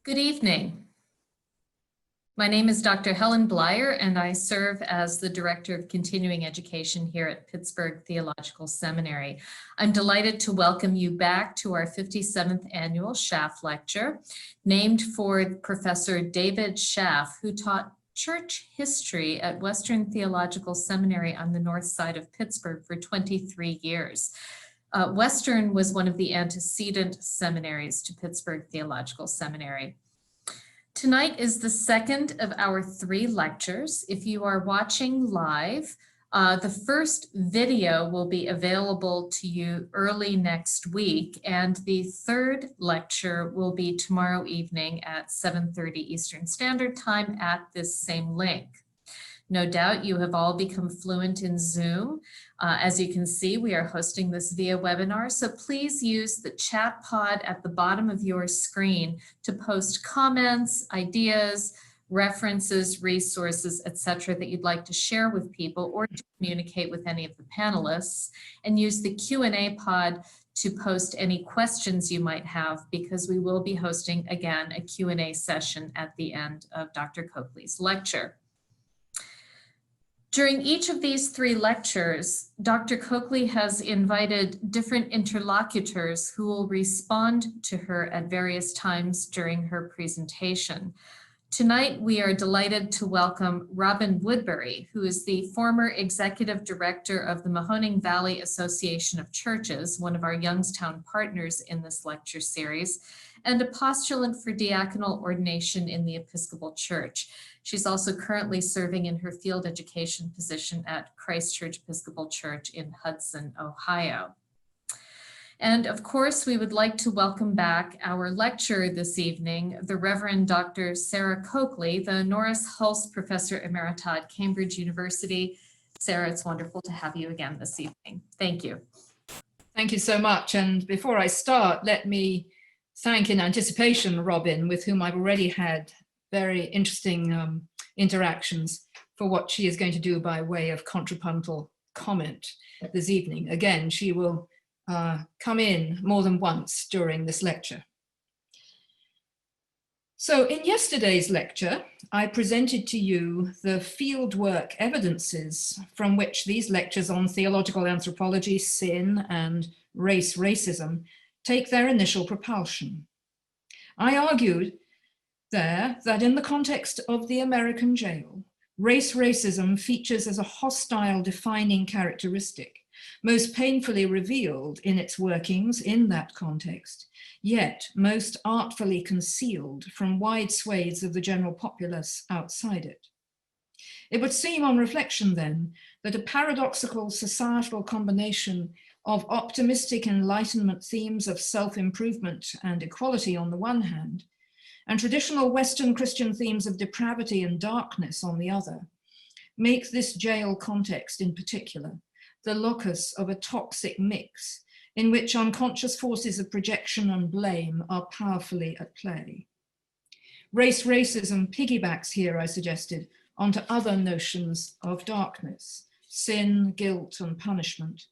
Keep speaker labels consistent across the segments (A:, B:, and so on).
A: Good evening. My name is Dr. Helen Blyer, and I serve as the Director of Continuing Education here at Pittsburgh Theological Seminary. I'm delighted to welcome you back to our 57th annual Schaff Lecture, named for Professor David Schaff, who taught church history at Western Theological Seminary on the north side of Pittsburgh for 23 years. Western was one of the antecedent seminaries to Pittsburgh Theological Seminary. Tonight is the second of our 3 lectures. If you are watching live, the first video will be available to you early next week, and the third lecture will be tomorrow evening at 7:30 Eastern Standard Time at this same link. No doubt you have all become fluent in Zoom. As you can see, we are hosting this via webinar, so please use the chat pod at the bottom of your screen to post comments, ideas, references, resources, etc. that you'd like to share with people or to communicate with any of the panelists, and use the Q&A pod to post any questions you might have, because we will be hosting again a Q&A session at the end of Dr. Coakley's lecture. During each of these 3 lectures, Dr. Coakley has invited different interlocutors who will respond to her at various times during her presentation. Tonight, we are delighted to welcome Robin Woodbury, who is the former executive director of the Mahoning Valley Association of Churches, one of our Youngstown partners in this lecture series, and a postulant for diaconal ordination in the Episcopal Church. She's also currently serving in her field education position at Christ Church Episcopal Church in Hudson, Ohio. And of course, we would like to welcome back our lecturer this evening, the Reverend Dr. Sarah Coakley, the Norris Hulse Professor Emerita at Cambridge University. Sarah, it's wonderful to have you again this evening. Thank you.
B: Thank you so much. And before I start, let me thank in anticipation Robin, with whom I've already had very interesting interactions, for what she is going to do by way of contrapuntal comment this evening. Again, she will come in more than once during this lecture. So in yesterday's lecture, I presented to you the fieldwork evidences from which these lectures on theological anthropology, sin, and racism take their initial propulsion. I argued there that in the context of the American jail, racism features as a hostile defining characteristic, most painfully revealed in its workings in that context, yet most artfully concealed from wide swathes of the general populace outside it. It would seem on reflection then that a paradoxical societal combination of optimistic Enlightenment themes of self-improvement and equality on the one hand, and traditional Western Christian themes of depravity and darkness on the other, make this jail context in particular the locus of a toxic mix in which unconscious forces of projection and blame are powerfully at play. Racism piggybacks here, I suggested, onto other notions of darkness, sin, guilt, and punishment,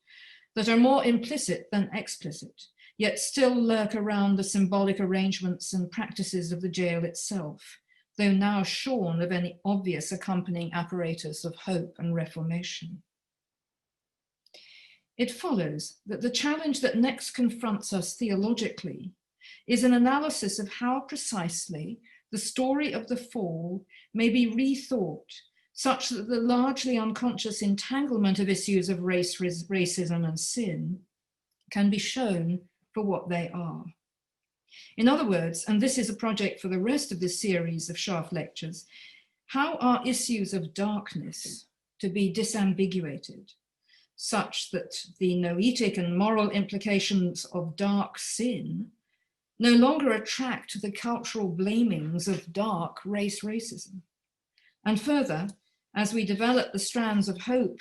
B: that are more implicit than explicit, yet still lurk around the symbolic arrangements and practices of the jail itself, though now shorn of any obvious accompanying apparatus of hope and reformation. It follows that the challenge that next confronts us theologically is an analysis of how precisely the story of the fall may be rethought, such that the largely unconscious entanglement of issues of racism, and sin can be shown for what they are. In other words, and this is a project for the rest of this series of Schaff lectures, how are issues of darkness to be disambiguated, such that the noetic and moral implications of dark sin no longer attract the cultural blamings of dark racism? And further, as we develop the strands of hope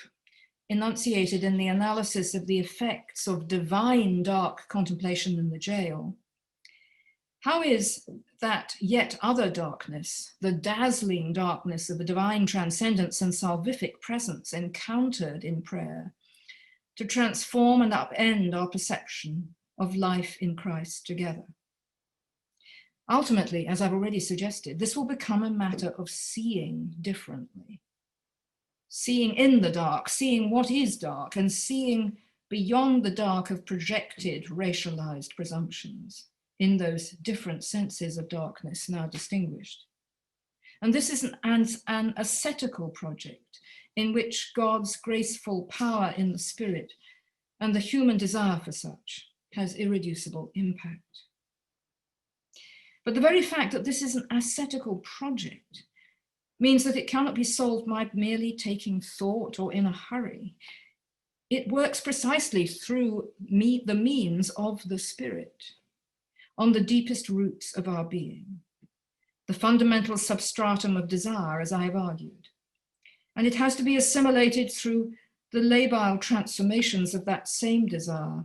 B: enunciated in the analysis of the effects of divine dark contemplation in the jail, how is that yet other darkness, the dazzling darkness of a divine transcendence and salvific presence encountered in prayer, to transform and upend our perception of life in Christ together? Ultimately, as I've already suggested, this will become a matter of seeing differently. Seeing in the dark, seeing what is dark, and seeing beyond the dark of projected racialized presumptions in those different senses of darkness now distinguished. And this is an ascetical project in which God's graceful power in the spirit and the human desire for such has irreducible impact. But the very fact that this is an ascetical project means that it cannot be solved by merely taking thought or in a hurry. It works precisely through the means of the spirit, on the deepest roots of our being, the fundamental substratum of desire, as I have argued. And it has to be assimilated through the labile transformations of that same desire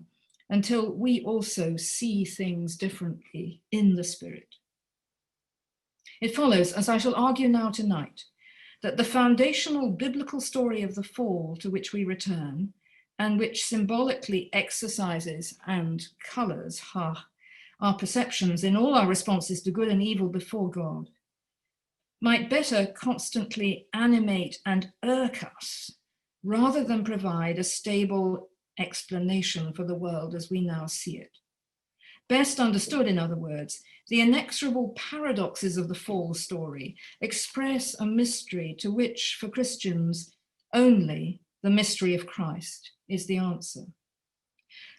B: until we also see things differently in the spirit. It follows, as I shall argue now tonight, that the foundational biblical story of the fall to which we return, and which symbolically exercises and colors our perceptions in all our responses to good and evil before God, might better constantly animate and irk us, rather than provide a stable explanation for the world as we now see it. Best understood, in other words, the inexorable paradoxes of the fall story express a mystery to which, for Christians, only the mystery of Christ is the answer.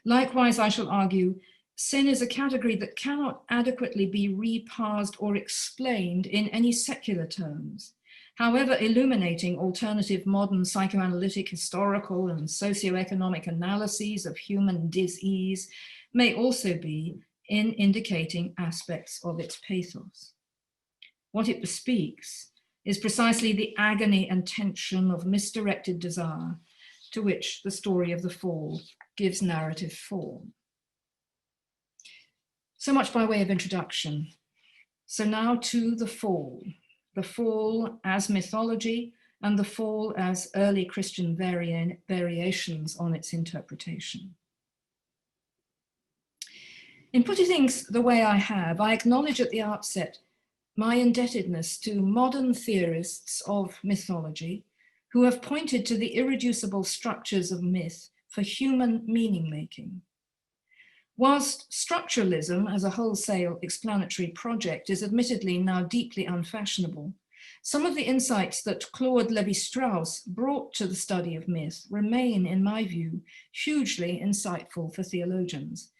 B: Likewise, I shall argue, sin is a category that cannot adequately be reparsed or explained in any secular terms, however illuminating alternative modern psychoanalytic, historical, and socioeconomic analyses of human dis-ease may also be in indicating aspects of its pathos. What it bespeaks is precisely the agony and tension of misdirected desire to which the story of the fall gives narrative form. So much by way of introduction. So now to the fall as mythology and the fall as early Christian variations on its interpretation. In putting things the way I have, I acknowledge at the outset my indebtedness to modern theorists of mythology who have pointed to the irreducible structures of myth for human meaning-making. Whilst structuralism as a wholesale explanatory project is admittedly now deeply unfashionable, some of the insights that Claude Lévi-Strauss brought to the study of myth remain, in my view, hugely insightful for theologians,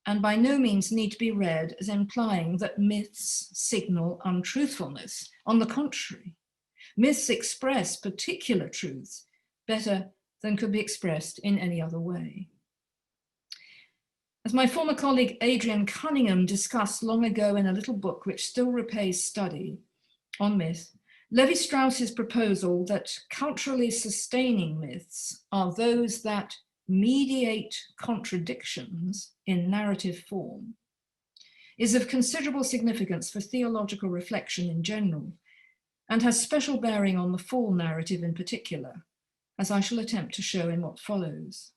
B: and by no means need to be read as implying that myths signal untruthfulness. On the contrary, myths express particular truths better than could be expressed in any other way. As my former colleague Adrian Cunningham discussed long ago in a little book which still repays study on myth, Lévi-Strauss's proposal that culturally sustaining myths are those that mediate contradictions in narrative form is of considerable significance for theological reflection in general, and has special bearing on the fall narrative in particular, as I shall attempt to show in what follows.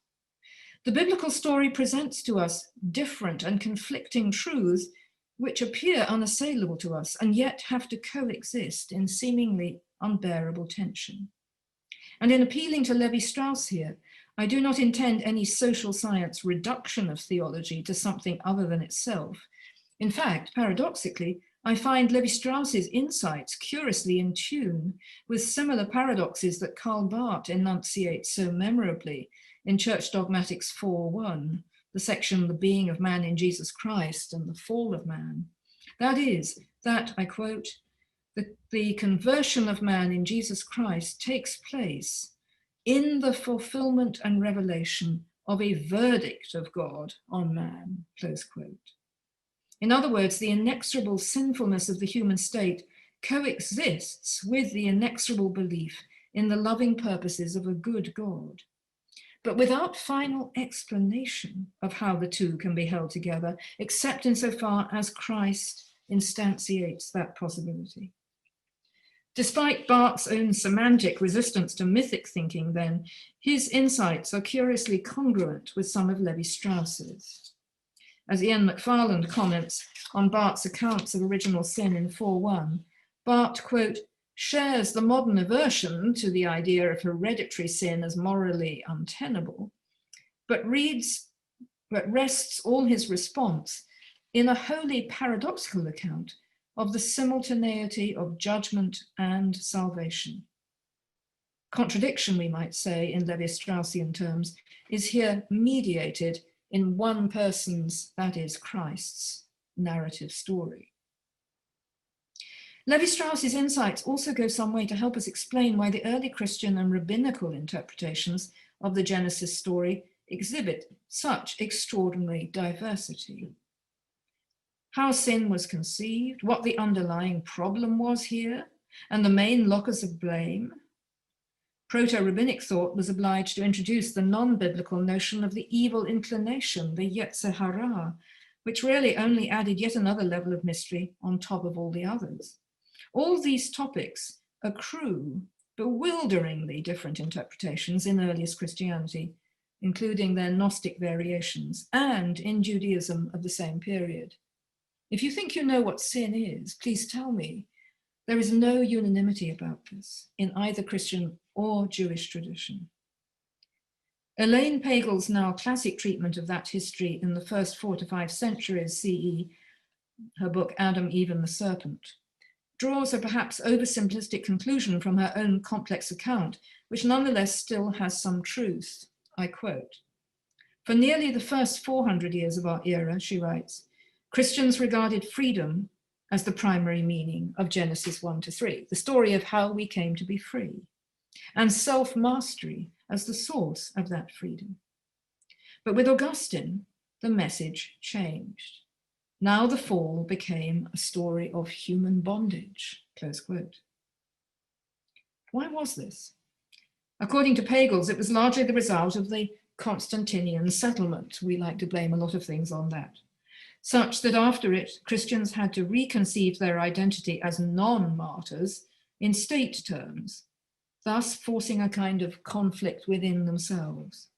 B: The biblical story presents to us different and conflicting truths which appear unassailable to us and yet have to coexist in seemingly unbearable tension. And in appealing to Lévi-Strauss here, I do not intend any social science reduction of theology to something other than itself. In fact, paradoxically, I find Lévi-Strauss's insights curiously in tune with similar paradoxes that Karl Barth enunciates so memorably in Church Dogmatics 4:1, the section, The Being of Man in Jesus Christ and the Fall of Man. That is, that, I quote, the conversion of man in Jesus Christ takes place in the fulfillment and revelation of a verdict of God on man, close quote. In other words, the inexorable sinfulness of the human state coexists with the inexorable belief in the loving purposes of a good God, but without final explanation of how the two can be held together, except insofar as Christ instantiates that possibility. Despite Barth's own semantic resistance to mythic thinking, then, his insights are curiously congruent with some of Lévi-Strauss's. As Ian McFarland comments on Barth's accounts of original sin in 4:1, Barth, quote, shares the modern aversion to the idea of hereditary sin as morally untenable, but rests all his response in a wholly paradoxical account of the simultaneity of judgment and salvation. Contradiction, we might say, in Levi-Straussian terms, is here mediated in one person's, that is, Christ's, narrative story. Levi-Strauss's insights also go some way to help us explain why the early Christian and rabbinical interpretations of the Genesis story exhibit such extraordinary diversity. How sin was conceived, what the underlying problem was here, and the main locus of blame. Proto-rabbinic thought was obliged to introduce the non-biblical notion of the evil inclination, the Yetzer Hara, which really only added yet another level of mystery on top of all the others. All these topics accrue bewilderingly different interpretations in earliest Christianity, including their Gnostic variations, and in Judaism of the same period. If you think you know what sin is, please tell me. There is no unanimity about this in either Christian or Jewish tradition. Elaine Pagel's now classic treatment of that history in the first 4 to 5 centuries CE, her book Adam, Eve and the Serpent, draws a perhaps oversimplistic conclusion from her own complex account, which nonetheless still has some truth. I quote, "For nearly the first 400 years of our era," she writes, "Christians regarded freedom as the primary meaning of Genesis 1 to 3, the story of how we came to be free, and self-mastery as the source of that freedom. But with Augustine, the message changed. Now the fall became a story of human bondage," close quote. Why was this? According to Pagels, it was largely the result of the Constantinian settlement. We like to blame a lot of things on that. Such that after it, Christians had to reconceive their identity as non-martyrs in state terms, thus forcing a kind of conflict within themselves.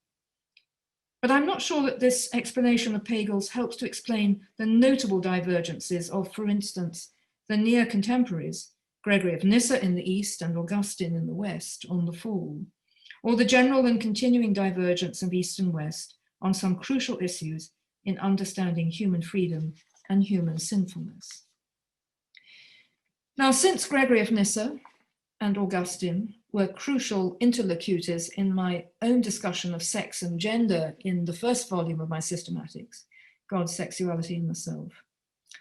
B: But I'm not sure that this explanation of Pagels helps to explain the notable divergences of, for instance, the near contemporaries, Gregory of Nyssa in the East and Augustine in the West, on the fall, or the general and continuing divergence of East and West on some crucial issues in understanding human freedom and human sinfulness. Now, since Gregory of Nyssa and Augustine were crucial interlocutors in my own discussion of sex and gender in the first volume of my systematics, God's Sexuality and the Self,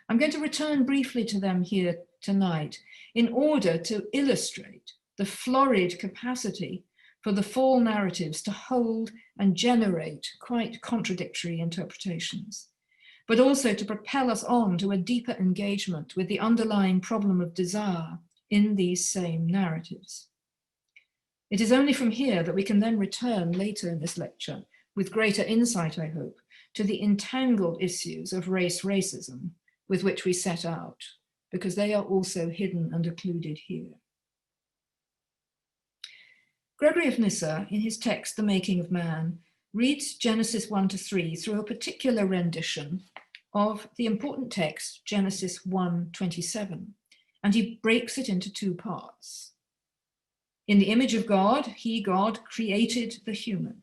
B: I'm going to return briefly to them here tonight in order to illustrate the florid capacity for the fall narratives to hold and generate quite contradictory interpretations, but also to propel us on to a deeper engagement with the underlying problem of desire in these same narratives. It is only from here that we can then return later in this lecture with greater insight, I hope, to the entangled issues of racism with which we set out, because they are also hidden and occluded here. Gregory of Nyssa, in his text, The Making of Man, reads Genesis 1 to 3 through a particular rendition of the important text, Genesis 1:27, and he breaks it into 2 parts. In the image of God, he, God, created the human.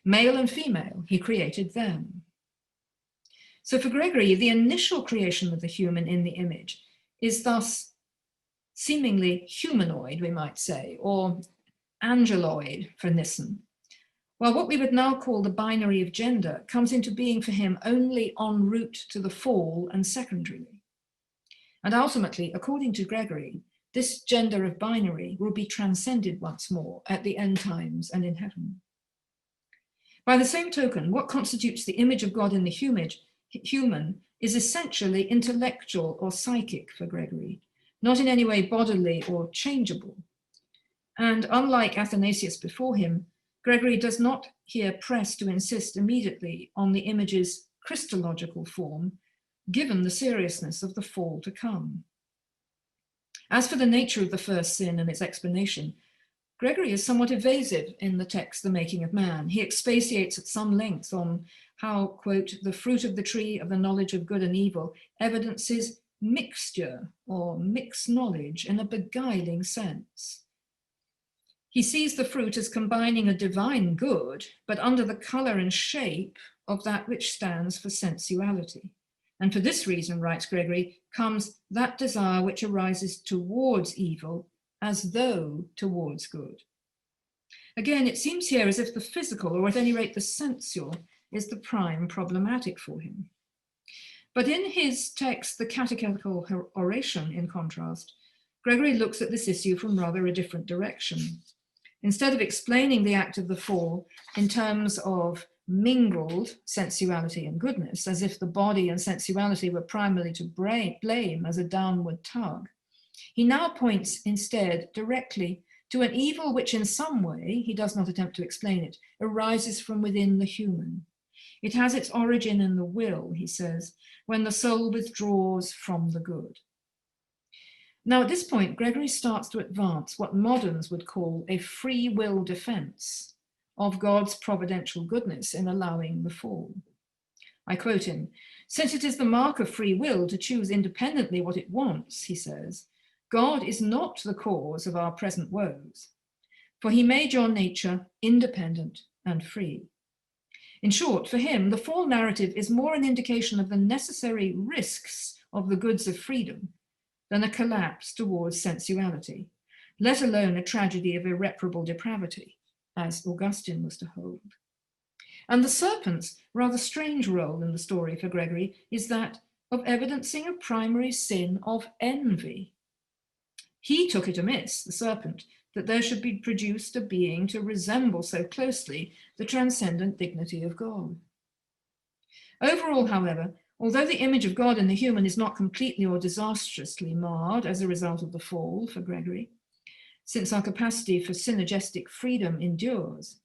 B: Male and female, he created them. So for Gregory, the initial creation of the human in the image is thus seemingly humanoid, we might say, or angeloid for Nissen, while what we would now call the binary of gender comes into being for him only en route to the fall and secondarily. And ultimately, according to Gregory, this gender of binary will be transcended once more at the end times and in heaven. By the same token, what constitutes the image of God in the human is essentially intellectual or psychic for Gregory, not in any way bodily or changeable. And unlike Athanasius before him, Gregory does not here press to insist immediately on the image's Christological form, given the seriousness of the fall to come. As for the nature of the first sin and its explanation, Gregory is somewhat evasive in the text, The Making of Man. He expatiates at some length on how, quote, the fruit of the tree of the knowledge of good and evil evidences mixture or mixed knowledge in a beguiling sense. He sees the fruit as combining a divine good, but under the color and shape of that which stands for sensuality. And for this reason, writes Gregory, comes that desire which arises towards evil as though towards good. Again, it seems here as if the physical, or at any rate the sensual, is the prime problematic for him. But in his text, the Catechetical Oration, in contrast, Gregory looks at this issue from rather a different direction. Instead of explaining the act of the fall in terms of mingled sensuality and goodness, as if the body and sensuality were primarily to blame as a downward tug, he now points instead directly to an evil which in some way, he does not attempt to explain it, arises from within the human. It has its origin in the will, he says, when the soul withdraws from the good. Now, at this point, Gregory starts to advance what moderns would call a free will defense of God's providential goodness in allowing the fall. I quote him, "Since it is the mark of free will to choose independently what it wants," he says, "God is not the cause of our present woes, for he made your nature independent and free." In short, for him, the fall narrative is more an indication of the necessary risks of the goods of freedom than a collapse towards sensuality, let alone a tragedy of irreparable depravity, as Augustine was to hold. And the serpent's rather strange role in the story for Gregory is that of evidencing a primary sin of envy. He took it amiss, the serpent, that there should be produced a being to resemble so closely the transcendent dignity of God. Overall, however, although the image of God in the human is not completely or disastrously marred as a result of the fall for Gregory, since our capacity for synergistic freedom endures,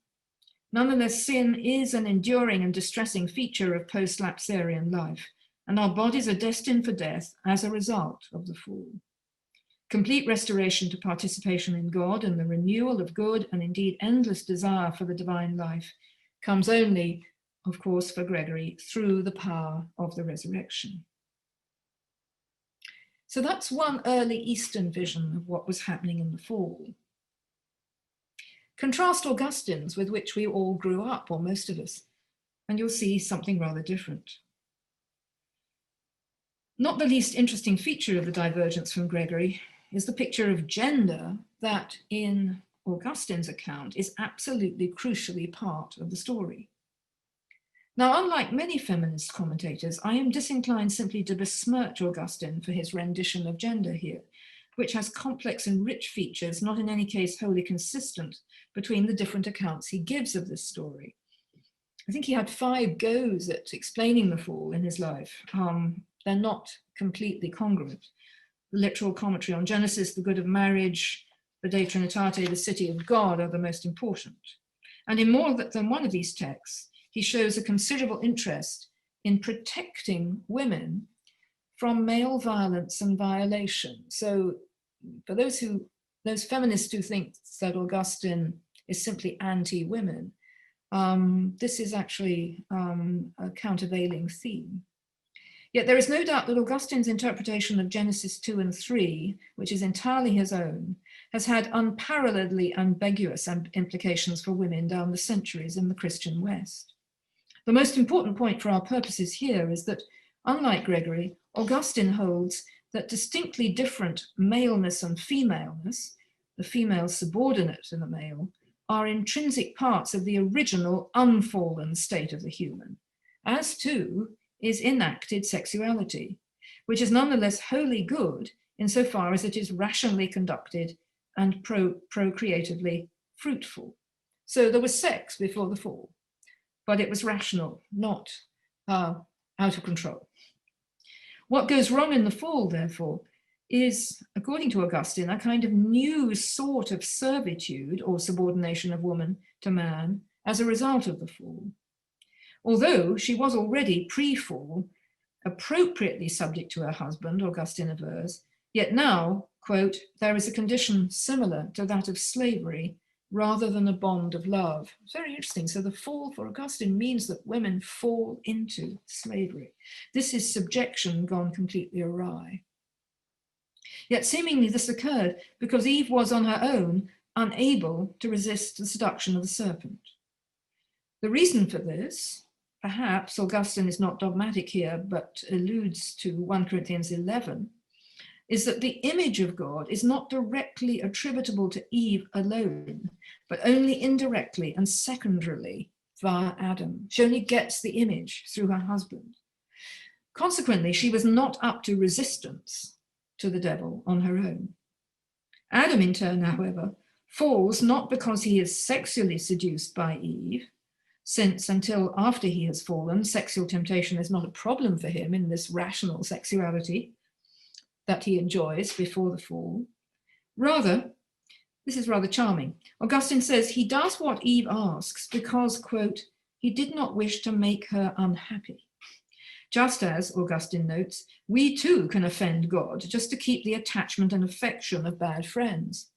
B: nonetheless, sin is an enduring and distressing feature of post-lapsarian life, and our bodies are destined for death as a result of the fall. Complete restoration to participation in God and the renewal of good and indeed endless desire for the divine life comes only, of course, for Gregory, through the power of the resurrection. So that's one early Eastern vision of what was happening in the fall. Contrast Augustine's, with which we all grew up, or most of us, and you'll see something rather different. Not the least interesting feature of the divergence from Gregory is the picture of gender that, in Augustine's account, is absolutely crucially part of the story. Now, unlike many feminist commentators, I am disinclined simply to besmirch Augustine for his rendition of gender here, which has complex and rich features, not in any case wholly consistent between the different accounts he gives of this story. I think he had 5 goes at explaining the fall in his life. They're not completely congruent. The literal commentary on Genesis, the good of marriage, the De Trinitate, the city of God are the most important. And in more than one of these texts, he shows a considerable interest in protecting women from male violence and violation. So for those feminists who think that Augustine is simply anti-women, this is actually a countervailing theme. Yet there is no doubt that Augustine's interpretation of Genesis 2 and 3, which is entirely his own, has had unparalleledly ambiguous implications for women down the centuries in the Christian West. The most important point for our purposes here is that, unlike Gregory, Augustine holds that distinctly different maleness and femaleness, the female subordinate to the male, are intrinsic parts of the original unfallen state of the human, as too is enacted sexuality, which is nonetheless wholly good insofar as it is rationally conducted and procreatively fruitful. So there was sex before the fall, but it was rational, not out of control. What goes wrong in the fall, therefore, is, according to Augustine, a kind of new sort of servitude or subordination of woman to man as a result of the fall. Although she was already pre-fall appropriately subject to her husband, Augustine avers, yet now, quote, there is a condition similar to that of slavery rather than a bond of love. It's very interesting. So the fall for Augustine means that women fall into slavery. This is subjection gone completely awry. Yet seemingly this occurred because Eve was on her own unable to resist the seduction of the serpent. The reason for this, perhaps Augustine is not dogmatic here, but alludes to 1 Corinthians 11, is that the image of God is not directly attributable to Eve alone, but only indirectly and secondarily via Adam. She only gets the image through her husband. Consequently, she was not up to resistance to the devil on her own. Adam, in turn, however, falls not because he is sexually seduced by Eve, since until after he has fallen, sexual temptation is not a problem for him in this rational sexuality that he enjoys before the fall. Rather, this is rather charming. Augustine says he does what Eve asks because, quote, he did not wish to make her unhappy. Just as, Augustine notes, we too can offend God just to keep the attachment and affection of bad friends.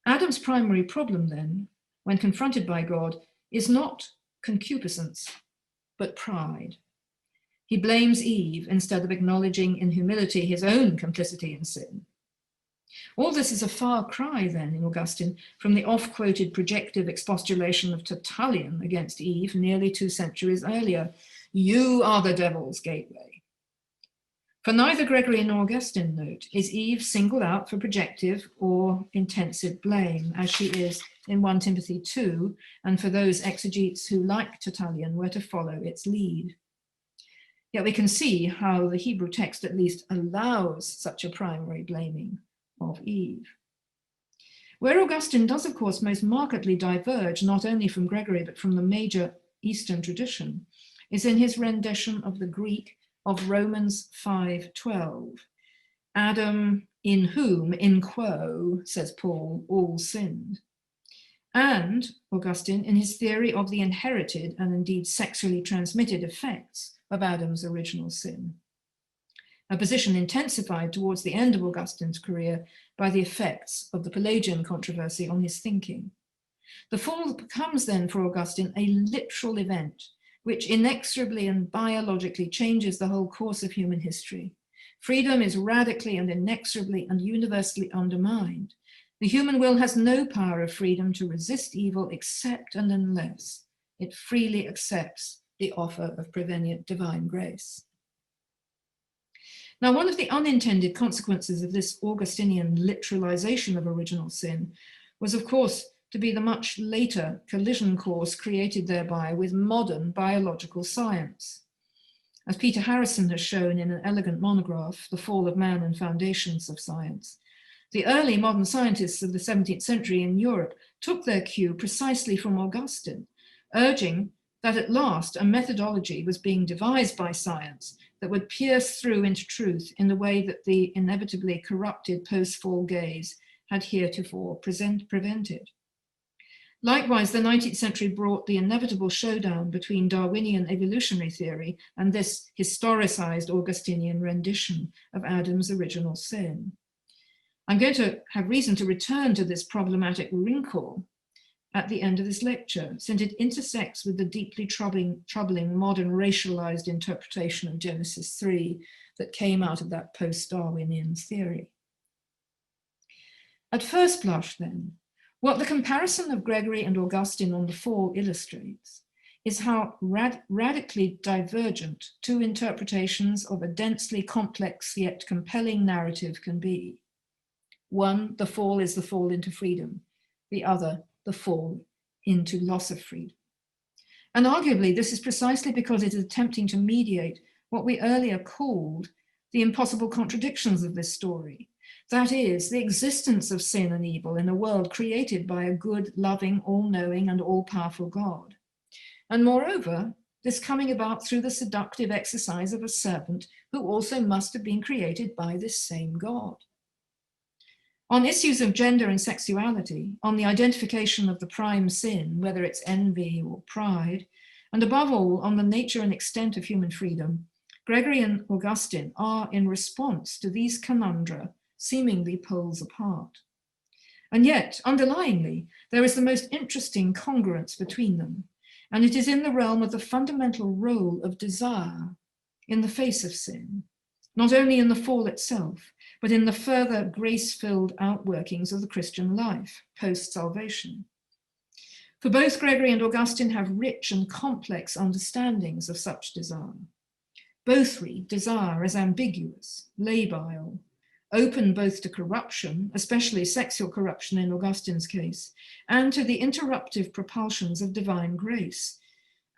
B: Adam's primary problem then, when confronted by God, is not concupiscence, but pride. He blames Eve instead of acknowledging in humility his own complicity in sin. All this is a far cry then, in Augustine, from the oft-quoted projective expostulation of Tertullian against Eve nearly 2 centuries earlier. You are the devil's gateway. For neither Gregory nor Augustine, note, is Eve singled out for projective or intensive blame, as she is in 1 Timothy 2, and for those exegetes who, like Tertullian, were to follow its lead. Yet we can see how the Hebrew text at least allows such a primary blaming of Eve. Where Augustine does, of course, most markedly diverge, not only from Gregory, but from the major Eastern tradition, is in his rendition of the Greek of Romans 5:12. Adam, in whom, in quo, says Paul, all sinned. And Augustine, in his theory of the inherited and indeed sexually transmitted effects of Adam's original sin, a position intensified towards the end of Augustine's career by the effects of the Pelagian controversy on his thinking. The fall becomes then for Augustine a literal event which inexorably and biologically changes the whole course of human history. Freedom is radically and inexorably and universally undermined. The human will has no power of freedom to resist evil except and unless it freely accepts the offer of prevenient divine grace. Now, one of the unintended consequences of this Augustinian literalization of original sin was, of course, to be the much later collision course created thereby with modern biological science. As Peter Harrison has shown in an elegant monograph, The Fall of Man and Foundations of Science, the early modern scientists of the 17th century in Europe took their cue precisely from Augustine, urging that at last a methodology was being devised by science that would pierce through into truth in the way that the inevitably corrupted post-fall gaze had heretofore prevented. Likewise, the 19th century brought the inevitable showdown between Darwinian evolutionary theory and this historicized Augustinian rendition of Adam's original sin. I'm going to have reason to return to this problematic wrinkle at the end of this lecture, since it intersects with the deeply troubling modern racialized interpretation of Genesis 3 that came out of that post-Darwinian theory. At first blush, then, what the comparison of Gregory and Augustine on the fall illustrates is how radically divergent two interpretations of a densely complex yet compelling narrative can be. One, the fall is the fall into freedom. The other, the fall into loss of freedom. And arguably, this is precisely because it is attempting to mediate what we earlier called the impossible contradictions of this story. That is, the existence of sin and evil in a world created by a good, loving, all-knowing, and all-powerful God. And moreover, this coming about through the seductive exercise of a serpent who also must have been created by this same God. On issues of gender and sexuality, on the identification of the prime sin, whether it's envy or pride, and above all, on the nature and extent of human freedom, Gregory and Augustine are, in response to these conundra, seemingly poles apart. And yet, underlyingly, there is the most interesting congruence between them. And it is in the realm of the fundamental role of desire in the face of sin, not only in the fall itself, but in the further grace-filled outworkings of the Christian life post-salvation. For both Gregory and Augustine have rich and complex understandings of such desire. Both read desire as ambiguous, labile, open both to corruption, especially sexual corruption in Augustine's case, and to the interruptive propulsions of divine grace,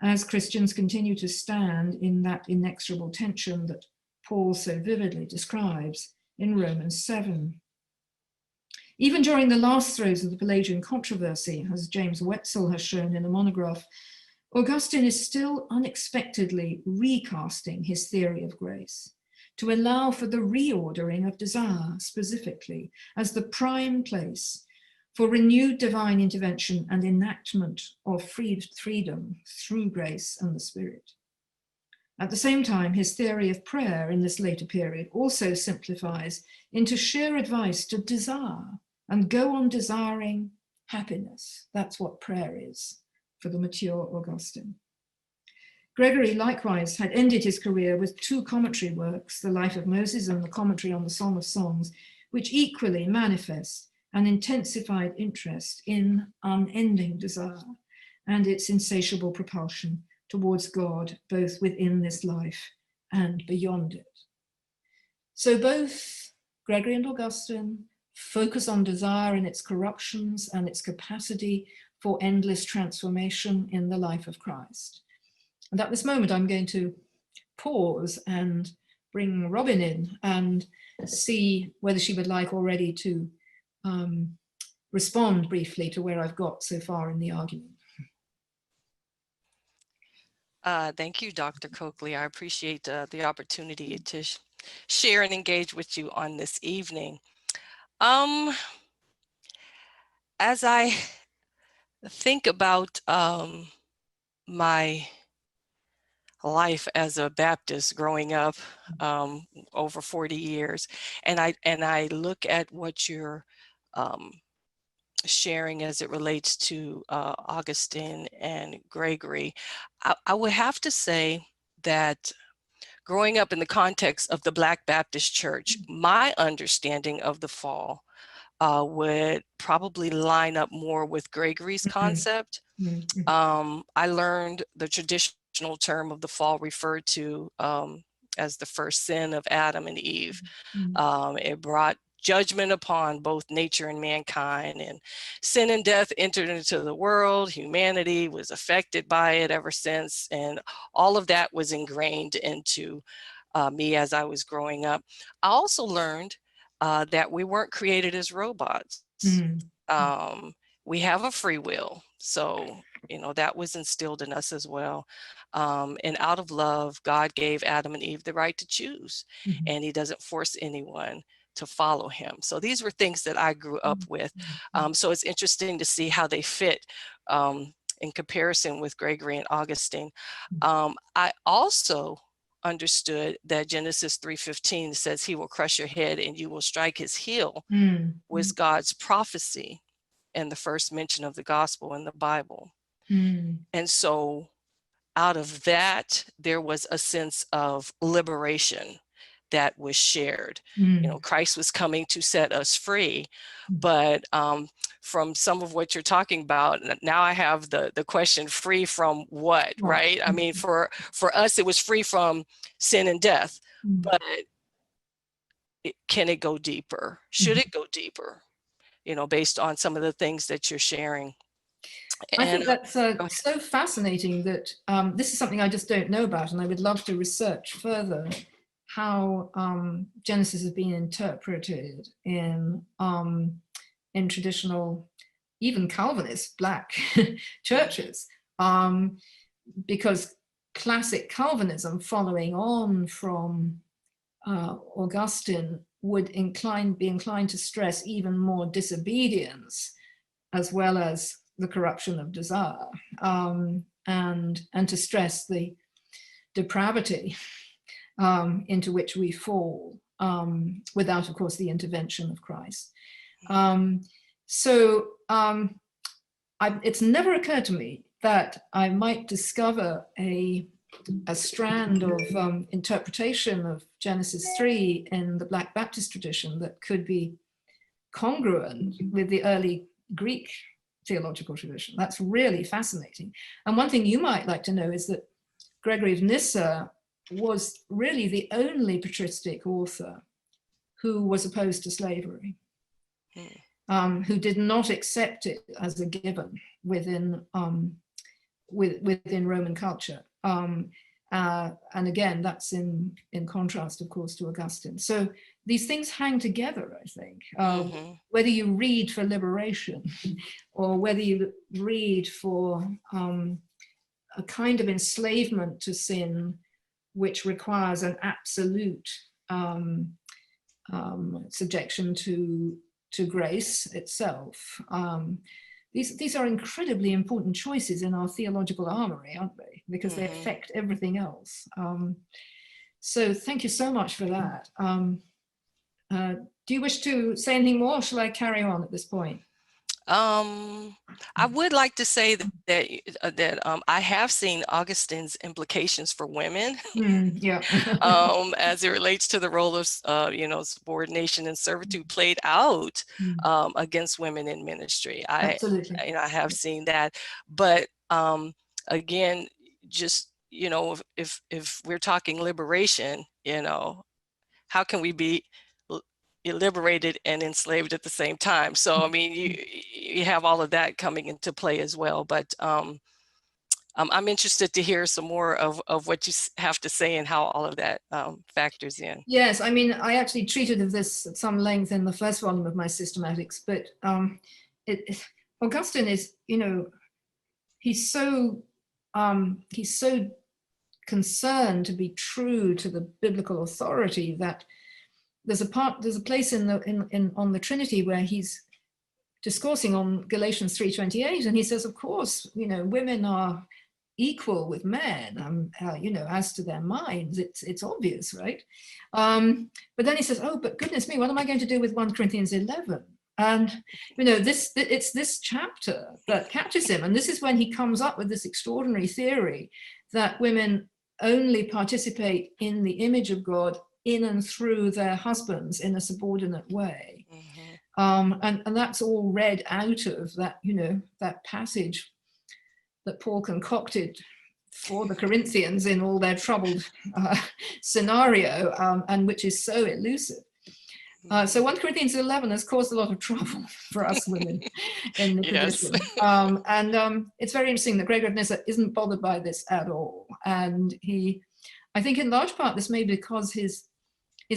B: as Christians continue to stand in that inexorable tension that Paul so vividly describes in Romans 7. Even during the last throes of the Pelagian controversy, as James Wetzel has shown in a monograph, Augustine is still unexpectedly recasting his theory of grace to allow for the reordering of desire specifically as the prime place for renewed divine intervention and enactment of freedom through grace and the Spirit. At the same time, his theory of prayer in this later period also simplifies into sheer advice to desire and go on desiring happiness. That's what prayer is for the mature Augustine. Gregory likewise had ended his career with two commentary works, The Life of Moses and the Commentary on the Song of Songs, which equally manifest an intensified interest in unending desire and its insatiable propulsion towards God, both within this life and beyond it. So both Gregory and Augustine focus on desire and its corruptions and its capacity for endless transformation in the life of Christ. And at this moment, I'm going to pause and bring Robin in and see whether she would like already to respond briefly to where I've got so far in the argument.
C: Thank you, Dr. Coakley. I appreciate the opportunity to share and engage with you on this evening. As I think about my life as a Baptist growing up over 40 years, and I look at what you're sharing as it relates to Augustine and Gregory, I would have to say that growing up in the context of the Black Baptist Church, my understanding of the fall would probably line up more with Gregory's concept. I learned the traditional term of the fall referred to as the first sin of Adam and Eve. It brought judgment upon both nature and mankind, and sin and death entered into the world. Humanity was affected by it ever since, and all of that was ingrained into me as I was growing up. I also learned that we weren't created as robots. We have a free will, so that was instilled in us as well. And out of love, God gave Adam and Eve the right to choose, and he doesn't force anyone to follow him. So these were things that I grew up with. So it's interesting to see how they fit in comparison with Gregory and Augustine. I also understood that Genesis 3:15 says he will crush your head and you will strike his heel was God's prophecy and the first mention of the gospel in the Bible. And so out of that, there was a sense of liberation that was shared. Christ was coming to set us free. But from some of what you're talking about, now I have the question, free from what, right? I mean, for us, it was free from sin and death, but can it go deeper? Should it go deeper? Based on some of the things that you're sharing.
B: I think that's so fascinating that this is something I just don't know about, and I would love to research further how Genesis has been interpreted in traditional, even Calvinist Black churches, because classic Calvinism, following on from Augustine, would be inclined to stress even more disobedience, as well as the corruption of desire, and to stress the depravity into which we fall without, of course, the intervention of Christ. So it's never occurred to me that I might discover a strand of interpretation of Genesis 3 in the Black Baptist tradition that could be congruent with the early Greek theological tradition. That's really fascinating. And one thing you might like to know is that Gregory of Nyssa was really the only patristic author who was opposed to slavery, who did not accept it as a given within Roman culture. And again, that's in contrast, of course, to Augustine. So these things hang together, I think. Whether you read for liberation or whether you read for a kind of enslavement to sin, which requires an absolute subjection to grace itself. These are incredibly important choices in our theological armory, aren't they? Because they affect everything else. So thank you so much for that. Do you wish to say anything more, or shall I carry on at this point?
C: I would like to say that I have seen Augustine's implications for women,
B: Yeah.
C: as it relates to the role of subordination and servitude played out against women in ministry.
B: Absolutely.
C: I have seen that, but again, just if we're talking liberation, how can we be liberated and enslaved at the same time? So I mean, you have all of that coming into play as well. But I'm interested to hear some more of what you have to say and how all of that factors in.
B: Yes, I mean, I actually treated of this at some length in the first volume of my Systematics, but Augustine is, he's so concerned to be true to the biblical authority that there's a place on the Trinity where he's discoursing on Galatians 3:28, and he says, of course, women are equal with men, as to their minds, it's obvious, right? But then he says, oh, but goodness me, what am I going to do with 1 Corinthians 11? And it's this chapter that catches him, and this is when he comes up with this extraordinary theory that women only participate in the image of God in and through their husbands in a subordinate way. And that's all read out of that, that passage that Paul concocted for the Corinthians in all their troubled scenario, and which is so elusive. So 1 Corinthians 11 has caused a lot of trouble for us women in the tradition. And it's very interesting that Gregory of Nyssa isn't bothered by this at all. And I think in large part this may be because his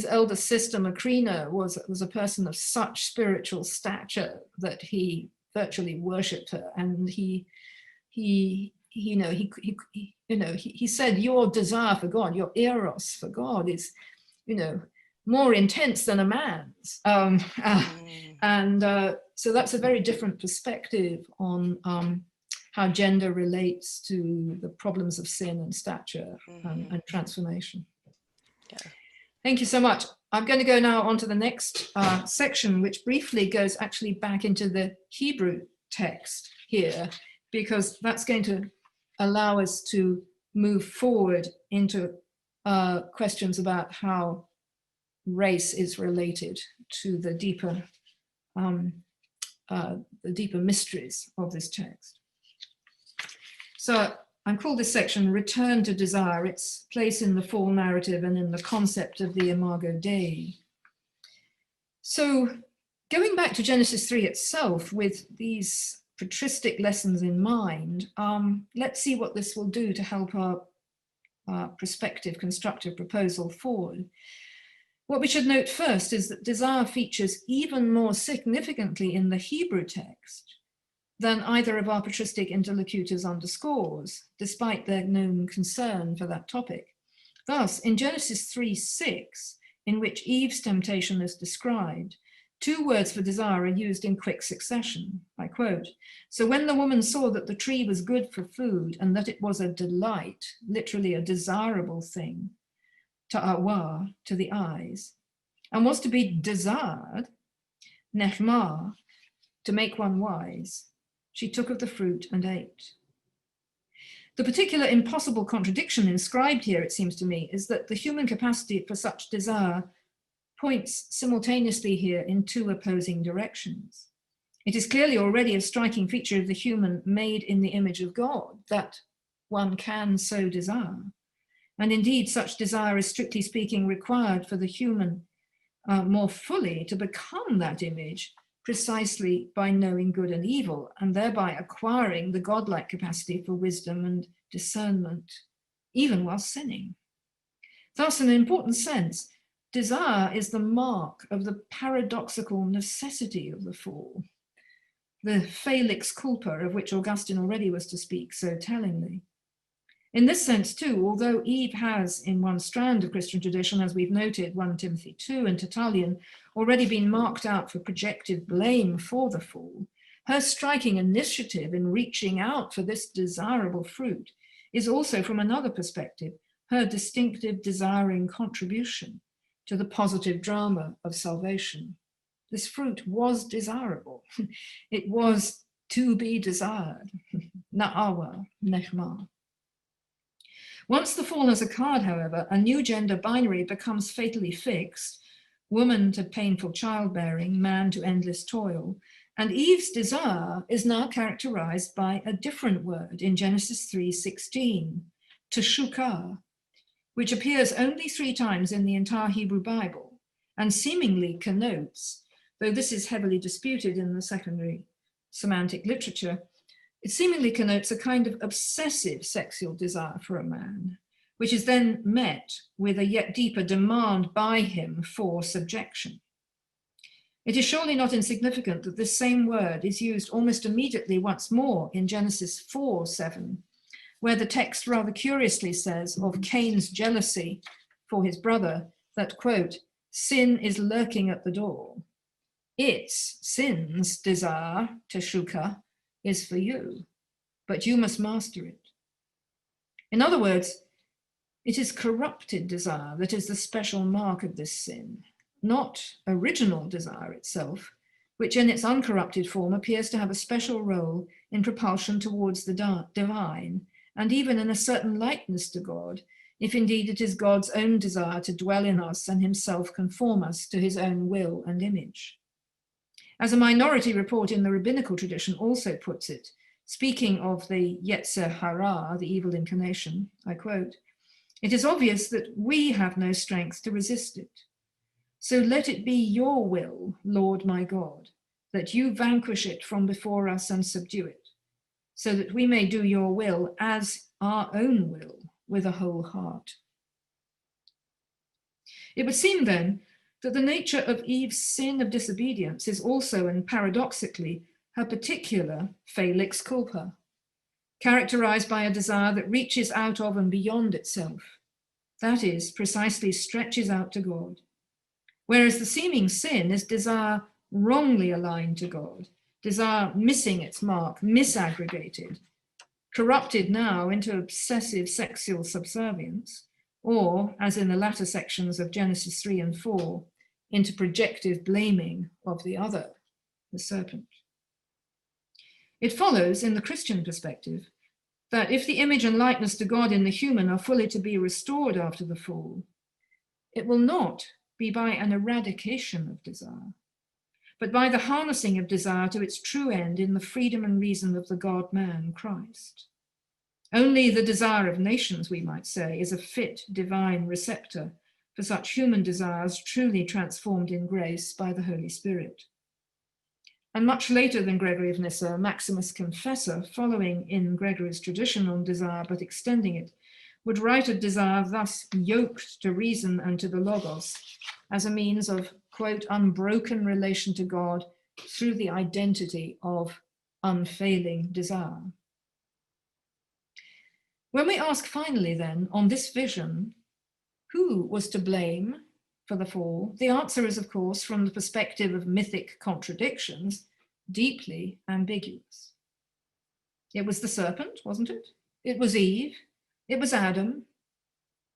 B: elder sister Macrina was a person of such spiritual stature that he virtually worshipped her, and he said, your desire for God, your eros for God is, more intense than a man's, and so that's a very different perspective on how gender relates to the problems of sin and stature and transformation.
C: Yeah.
B: Thank you so much. I'm going to go now on to the next section, which briefly goes actually back into the Hebrew text here, because that's going to allow us to move forward into questions about how race is related to the deeper mysteries of this text. So I call this section Return to Desire, its place in the fall narrative and in the concept of the Imago Dei. So going back to Genesis 3 itself with these patristic lessons in mind, let's see what this will do to help our prospective constructive proposal forward. What we should note first is that desire features even more significantly in the Hebrew text than either of our patristic interlocutors underscores, despite their known concern for that topic. Thus, in Genesis 3:6, in which Eve's temptation is described, 2 words for desire are used in quick succession. I quote, so when the woman saw that the tree was good for food and that it was a delight, literally a desirable thing, ta'awa, to the eyes, and was to be desired, nehma, to make one wise, she took of the fruit and ate. The particular impossible contradiction inscribed here, it seems to me, is that the human capacity for such desire points simultaneously here in two opposing directions. It is clearly already a striking feature of the human made in the image of God that one can so desire. And indeed, such desire is strictly speaking required for the human more fully to become that image precisely by knowing good and evil, and thereby acquiring the godlike capacity for wisdom and discernment, even while sinning. Thus, in an important sense, desire is the mark of the paradoxical necessity of the fall, the felix culpa of which Augustine already was to speak so tellingly. In this sense, too, although Eve has, in one strand of Christian tradition, as we've noted, 1 Timothy 2 and Tertullian, already been marked out for projective blame for the fall, her striking initiative in reaching out for this desirable fruit is also, from another perspective, her distinctive desiring contribution to the positive drama of salvation. This fruit was desirable. It was to be desired. Na'awa, nechma. Once the fall has occurred, however, a new gender binary becomes fatally fixed, woman to painful childbearing, man to endless toil, and Eve's desire is now characterized by a different word in Genesis 3:16, teshukah, which appears only 3 times in the entire Hebrew Bible and seemingly connotes, though this is heavily disputed in the secondary semantic literature, it seemingly connotes a kind of obsessive sexual desire for a man, which is then met with a yet deeper demand by him for subjection. It is surely not insignificant that this same word is used almost immediately once more in Genesis 4:7, where the text rather curiously says of Cain's jealousy for his brother that, quote, sin is lurking at the door. Its, sin's desire, teshukah, is for you, but you must master it. In other words, it is corrupted desire that is the special mark of this sin, not original desire itself, which in its uncorrupted form appears to have a special role in propulsion towards the divine, and even in a certain likeness to God, if indeed it is God's own desire to dwell in us and himself conform us to his own will and image. As a minority report in the rabbinical tradition also puts it, speaking of the Yetzer Hara, the evil inclination, I quote, "It is obvious that we have no strength to resist it. So let it be your will, Lord my God, that you vanquish it from before us and subdue it, so that we may do your will as our own will with a whole heart." It would seem then that the nature of Eve's sin of disobedience is also, and paradoxically, her particular felix culpa, characterized by a desire that reaches out of and beyond itself, that is, precisely stretches out to God. Whereas the seeming sin is desire wrongly aligned to God, desire missing its mark, misaggregated, corrupted now into obsessive sexual subservience, or, as in the latter sections of Genesis 3 and 4, into projective blaming of the other, the serpent. It follows, in the Christian perspective, that if the image and likeness to God in the human are fully to be restored after the fall, it will not be by an eradication of desire, but by the harnessing of desire to its true end in the freedom and reason of the God-man, Christ. Only the desire of nations, we might say, is a fit divine receptor for such human desires truly transformed in grace by the Holy Spirit. And much later than Gregory of Nyssa, Maximus Confessor, following in Gregory's tradition on desire but extending it, would write of desire thus yoked to reason and to the Logos as a means of, quote, unbroken relation to God through the identity of unfailing desire. When we ask finally then, on this vision, who was to blame for the fall, the answer is, of course, from the perspective of mythic contradictions, deeply ambiguous. It was the serpent, wasn't it? It was Eve. It was Adam.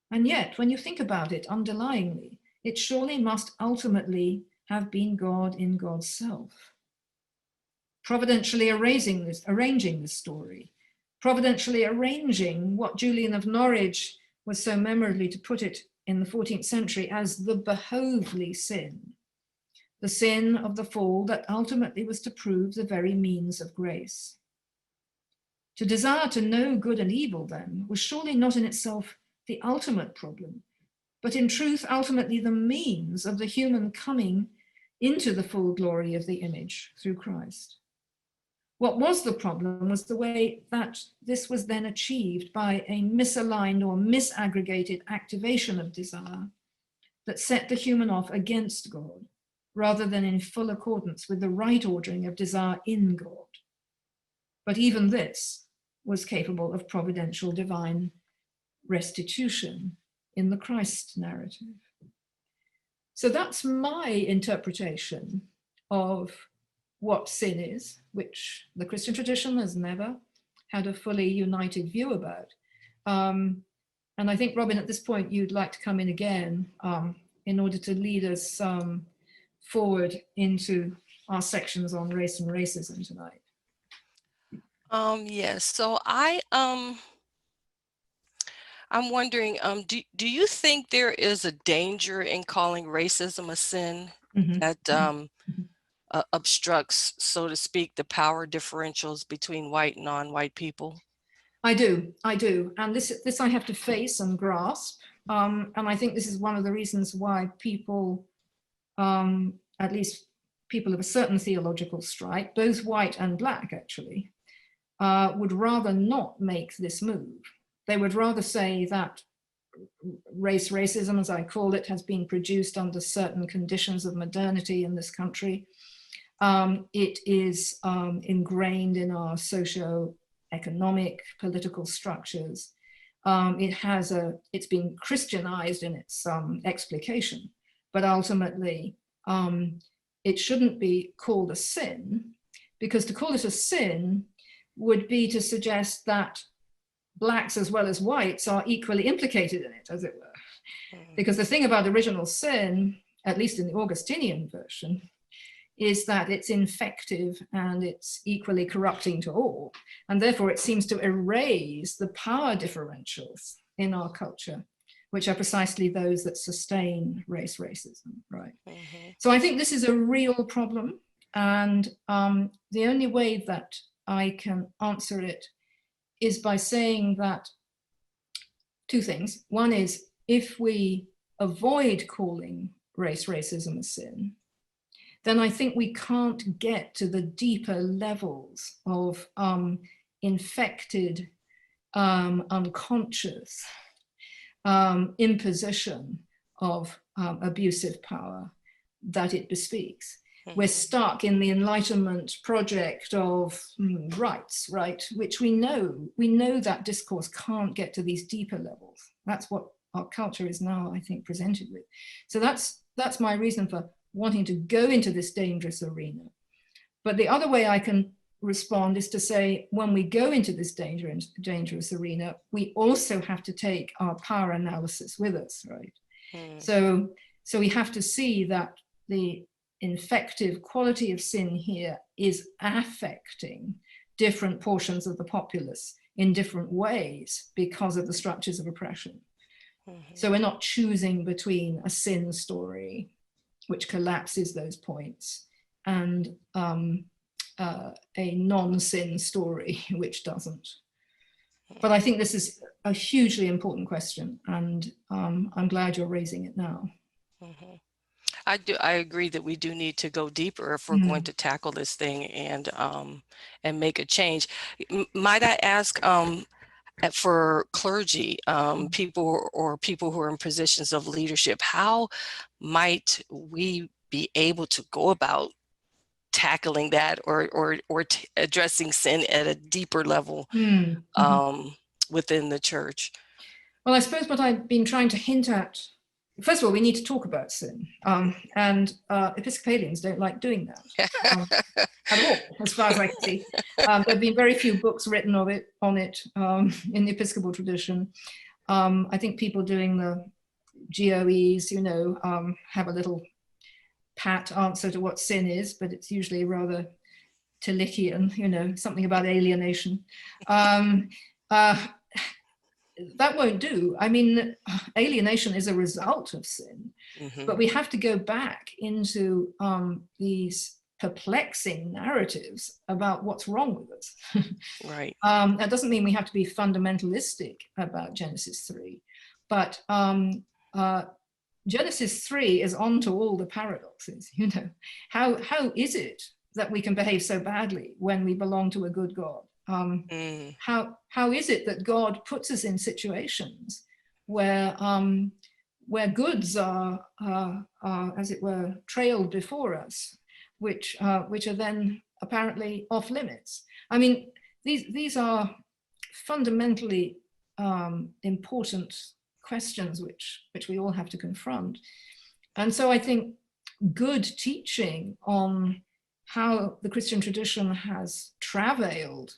B: And yet, when you think about it underlyingly, it surely must ultimately have been God in God's self. providentially arranging this story, providentially arranging what Julian of Norwich was so memorably to put it in the 14th century as the behovely sin, the sin of the fall that ultimately was to prove the very means of grace. To desire to know good and evil, then, was surely not in itself the ultimate problem, but in truth, ultimately the means of the human coming into the full glory of the image through Christ. What was the problem was the way that this was then achieved by a misaligned or misaggregated activation of desire that set the human off against God, rather than in full accordance with the right ordering of desire in God. But even this was capable of providential divine restitution in the Christ narrative. So that's my interpretation of what sin is, which the Christian tradition has never had a fully united view about. And I think, Robin, at this point, you'd like to come in again in order to lead us forward into our sections on race and racism tonight.
C: Yes, so I'm wondering, do you think there is a danger in calling racism a sin that obstructs, so to speak, the power differentials between white and non-white people?
B: I do. And this I have to face and grasp. And I think this is one of the reasons why people, at least people of a certain theological stripe, both white and black actually, would rather not make this move. They would rather say that racism, as I call it, has been produced under certain conditions of modernity in this country. It is ingrained in our socio-economic political structures. It's been Christianized in its explication, but ultimately it shouldn't be called a sin, because to call it a sin would be to suggest that blacks as well as whites are equally implicated in it, as it were. Because the thing about original sin, at least in the Augustinian version, is that it's infective and it's equally corrupting to all. And therefore it seems to erase the power differentials in our culture, which are precisely those that sustain racism, right? So I think this is a real problem. And the only way that I can answer it is by saying that two things. One is, if we avoid calling racism a sin, then I think we can't get to the deeper levels of infected, unconscious imposition of abusive power that it bespeaks. We're stuck in the Enlightenment project of rights, right? Which we know that discourse can't get to these deeper levels. That's what our culture is now, I think, presented with. So that's my reason for wanting to go into this dangerous arena. But the other way I can respond is to say, when we go into this dangerous arena, we also have to take our power analysis with us, right? So we have to see that the infective quality of sin here is affecting different portions of the populace in different ways because of the structures of oppression. So we're not choosing between a sin story, which collapses those points, and a non-sin story, which doesn't. But I think this is a hugely important question, and I'm glad you're raising it now.
C: I agree that we do need to go deeper if we're going to tackle this thing and make a change. Might I ask, for clergy, people who are in positions of leadership, how might we be able to go about tackling that or addressing sin at a deeper level within the church?
B: Well, I suppose what I've been trying to hint at, first of all, we need to talk about sin, and Episcopalians don't like doing that at all, as far as I can see. There have been very few books written on it in the Episcopal tradition. I think people doing the GOEs, have a little pat answer to what sin is, but it's usually rather Tillichian, you know, something about alienation. That won't do. I mean, alienation is a result of sin, but we have to go back into these perplexing narratives about what's wrong with us.
C: Right.
B: That doesn't mean we have to be fundamentalistic about Genesis 3, but Genesis 3 is on to all the paradoxes, you know. How is it that we can behave so badly when we belong to a good God? How is it that God puts us in situations where goods are, as it were, trailed before us, which are then apparently off limits? I mean, these are fundamentally important questions which we all have to confront. And so I think good teaching on how the Christian tradition has travailed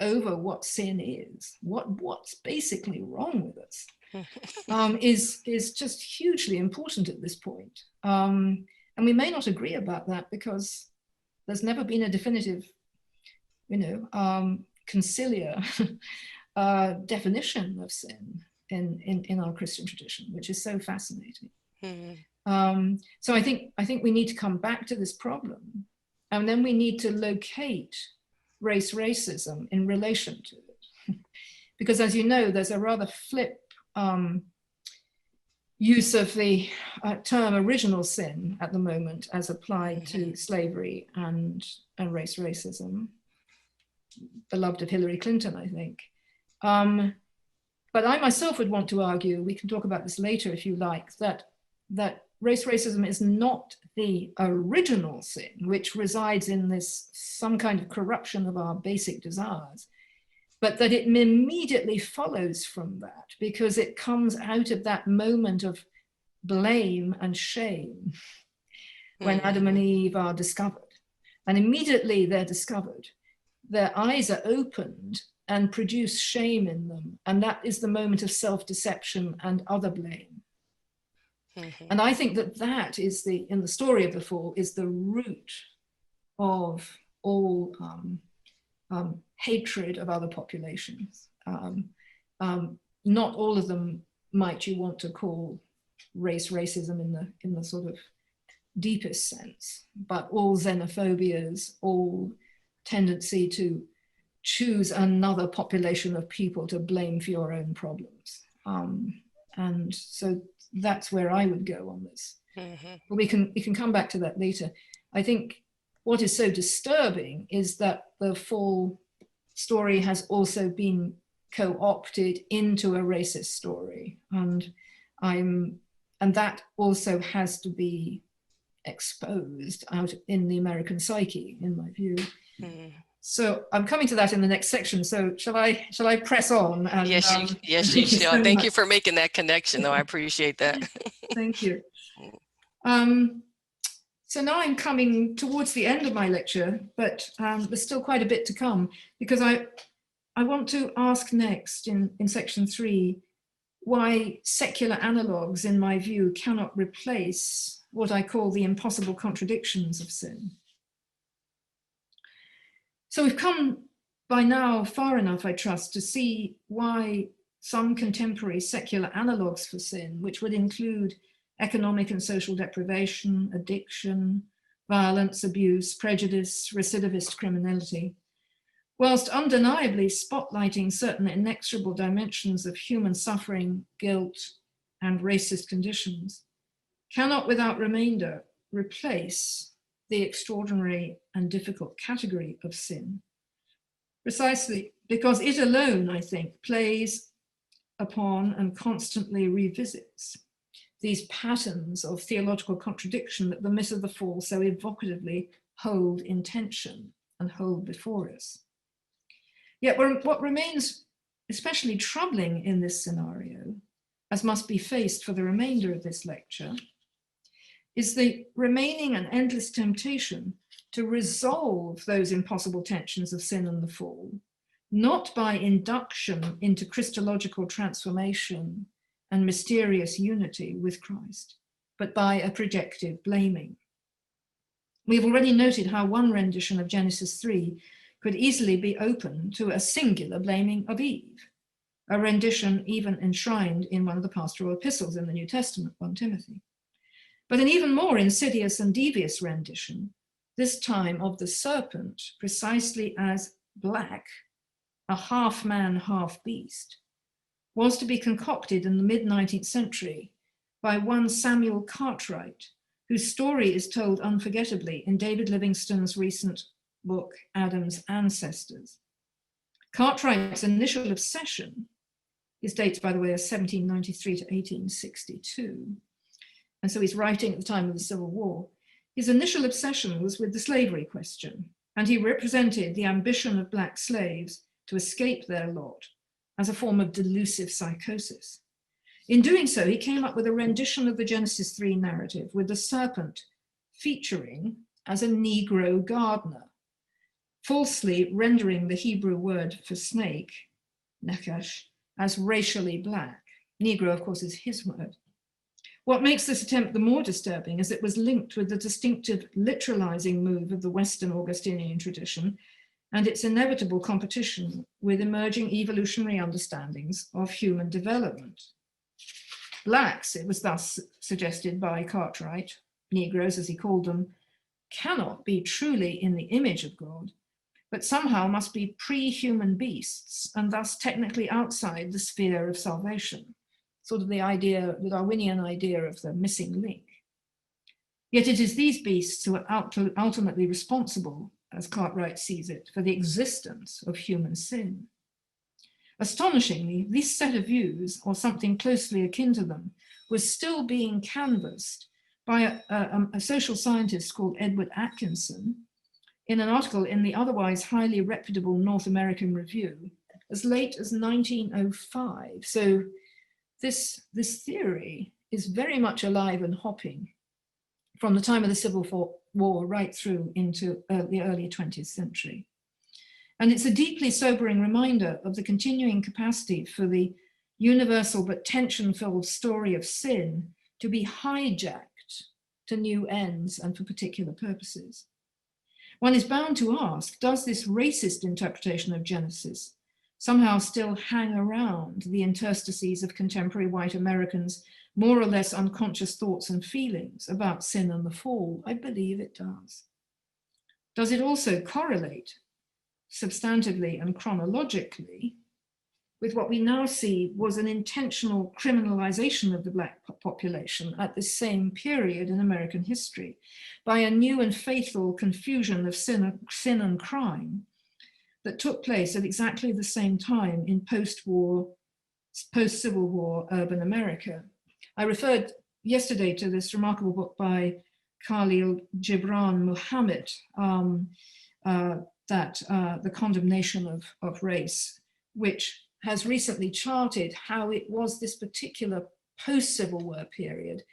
B: over what sin is, what's basically wrong with us, is just hugely important at this point. And we may not agree about that because there's never been a definitive, you know, conciliar definition of sin in our Christian tradition, which is so fascinating. So I think we need to come back to this problem, and then we need to locate racism in relation to it. Because as you know, there's a rather flip use of the term original sin at the moment as applied to slavery and racism, beloved of Hillary Clinton, I think. But I myself would want to argue, we can talk about this later if you like, that racism is not the original sin, which resides in this some kind of corruption of our basic desires, but that it immediately follows from that because it comes out of that moment of blame and shame when Adam and Eve are discovered. And immediately they're discovered, their eyes are opened and produce shame in them. And that is the moment of self-deception and other blame. And I think that is in the story of the fall, is the root of all hatred of other populations. Not all of them might you want to call racism in the sort of deepest sense, but all xenophobias, all tendency to choose another population of people to blame for your own problems. And so that's where I would go on this. But we can come back to that later. I think what is so disturbing is that the fall story has also been co-opted into a racist story, and that also has to be exposed out in the American psyche, in my view. So I'm coming to that in the next section. So shall I press on? And,
C: yes, you shall. Thank you for making that connection, though. I appreciate that.
B: Thank you. So now I'm coming towards the end of my lecture, but there's still quite a bit to come, because I want to ask next in section 3 why secular analogues, in my view, cannot replace what I call the impossible contradictions of sin. So we've come by now far enough, I trust, to see why some contemporary secular analogues for sin, which would include economic and social deprivation, addiction, violence, abuse, prejudice, recidivist criminality, whilst undeniably spotlighting certain inexorable dimensions of human suffering, guilt, and racist conditions, cannot without remainder replace the extraordinary and difficult category of sin, precisely because it alone, I think, plays upon and constantly revisits these patterns of theological contradiction that the myth of the fall so evocatively hold in tension and hold before us. Yet what remains especially troubling in this scenario, as must be faced for the remainder of this lecture, is the remaining and endless temptation to resolve those impossible tensions of sin and the fall, not by induction into Christological transformation and mysterious unity with Christ, but by a projective blaming. We've already noted how one rendition of Genesis 3 could easily be open to a singular blaming of Eve, a rendition even enshrined in one of the pastoral epistles in the New Testament, 1 Timothy. But an even more insidious and devious rendition, this time of the serpent precisely as black, a half man, half beast, was to be concocted in the mid-19th century by one Samuel Cartwright, whose story is told unforgettably in David Livingstone's recent book, Adam's Ancestors. Cartwright's initial obsession, his dates, by the way, are 1793 to 1862, and so he's writing at the time of the Civil War. His initial obsession was with the slavery question, and he represented the ambition of black slaves to escape their lot as a form of delusive psychosis. In doing so, he came up with a rendition of the Genesis 3 narrative with the serpent featuring as a Negro gardener, falsely rendering the Hebrew word for snake, nakash, as racially black. Negro, of course, is his word. What makes this attempt the more disturbing is it was linked with the distinctive literalizing move of the Western Augustinian tradition and its inevitable competition with emerging evolutionary understandings of human development. Blacks, it was thus suggested by Cartwright, Negroes as he called them, cannot be truly in the image of God, but somehow must be pre-human beasts and thus technically outside the sphere of salvation. Sort of the idea, the Darwinian idea of the missing link. Yet it is these beasts who are ultimately responsible, as Cartwright sees it, for the existence of human sin. Astonishingly, this set of views, or something closely akin to them, was still being canvassed by a social scientist called Edward Atkinson in an article in the otherwise highly reputable North American Review as late as 1905. So this theory is very much alive and hopping from the time of the Civil War right through into the early 20th century. And it's a deeply sobering reminder of the continuing capacity for the universal but tension-filled story of sin to be hijacked to new ends and for particular purposes. One is bound to ask, does this racist interpretation of Genesis somehow still hang around the interstices of contemporary white Americans' more or less unconscious thoughts and feelings about sin and the fall? I believe it does. Does it also correlate substantively and chronologically with what we now see was an intentional criminalization of the Black population at this same period in American history by a new and fatal confusion of sin and crime that took place at exactly the same time in post-Civil War urban America? I referred yesterday to this remarkable book by Khalil Gibran Muhammad, The Condemnation of Race, which has recently charted how it was this particular post-Civil War period